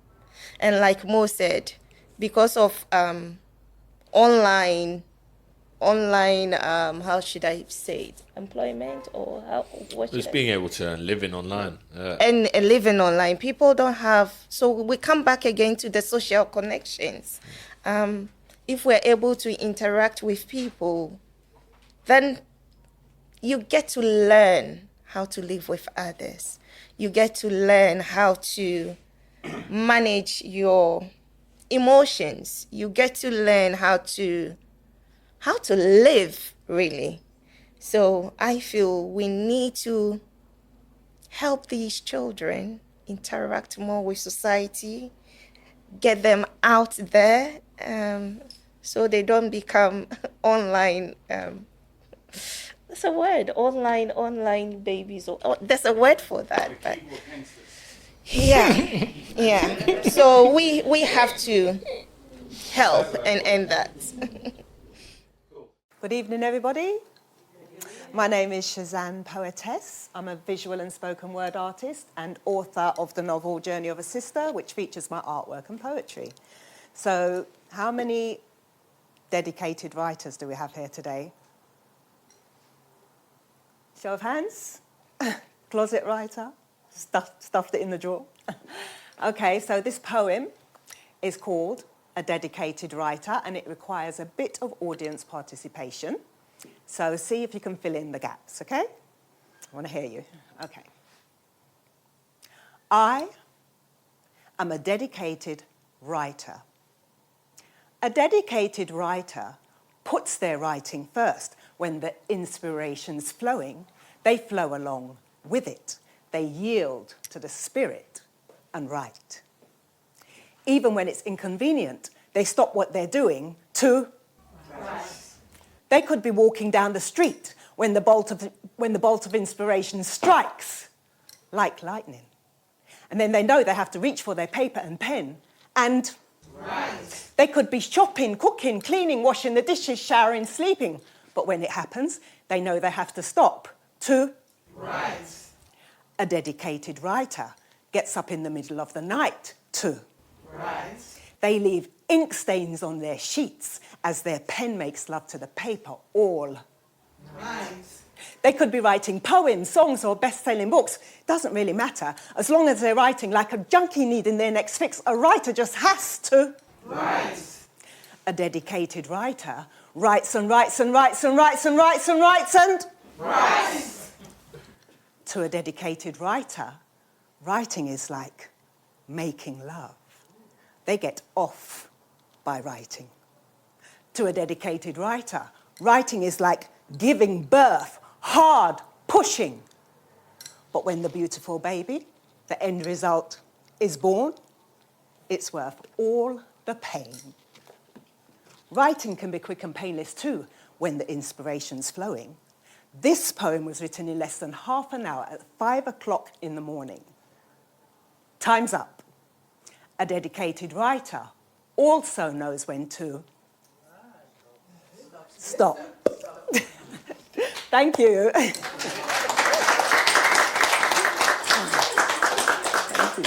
like Mo said, because of online, how should I say it? Employment, or what? Just being able to live in online. And living online, people don't have. So we come back again to the social connections. If we're able to interact with people, then you get to learn how to live with others. You get to learn how to manage your emotions. You get to learn how to live, really. So I feel we need to help these children interact more with society, get them out there, so they don't become online. That's a word, online babies. There's a word for that. But yeah. So we have to help and end that. Good evening, everybody. My name is Cezanne Poetess. I'm a visual and spoken word artist and author of the novel Journey of a Sister, which features my artwork and poetry. So how many dedicated writers do we have here today? Show of hands. Closet writer. Stuffed it in the drawer. Okay, so this poem is called A Dedicated Writer, and it requires a bit of audience participation. So see if you can fill in the gaps, okay? I want to hear you. Okay. I am a dedicated writer. A dedicated writer puts their writing first. When the inspiration's flowing, they flow along with it. They yield to the spirit and write. Even when it's inconvenient, they stop what they're doing to write. They could be walking down the street when the bolt of inspiration strikes like lightning. And then they know they have to reach for their paper and pen and write. They could be shopping, cooking, cleaning, washing the dishes, showering, sleeping. But when it happens, they know they have to stop to write. A dedicated writer gets up in the middle of the night to write. They leave ink stains on their sheets as their pen makes love to the paper all night. They could be writing poems, songs, or best-selling books. Doesn't really matter. As long as they're writing like a junkie needing their next fix, a writer just has to write. A dedicated writer writes and writes and writes and writes and writes and writes and writes. To a dedicated writer, writing is like making love. They get off by writing. To a dedicated writer, writing is like giving birth, hard, pushing. But when the beautiful baby, the end result, is born, it's worth all the pain. Writing can be quick and painless too when the inspiration's flowing. This poem was written in less than half an hour at 5 o'clock in the morning. Time's up. A dedicated writer also knows when to stop. Thank you. Thank you.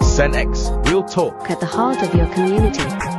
Cen-X, real talk at the heart of your community.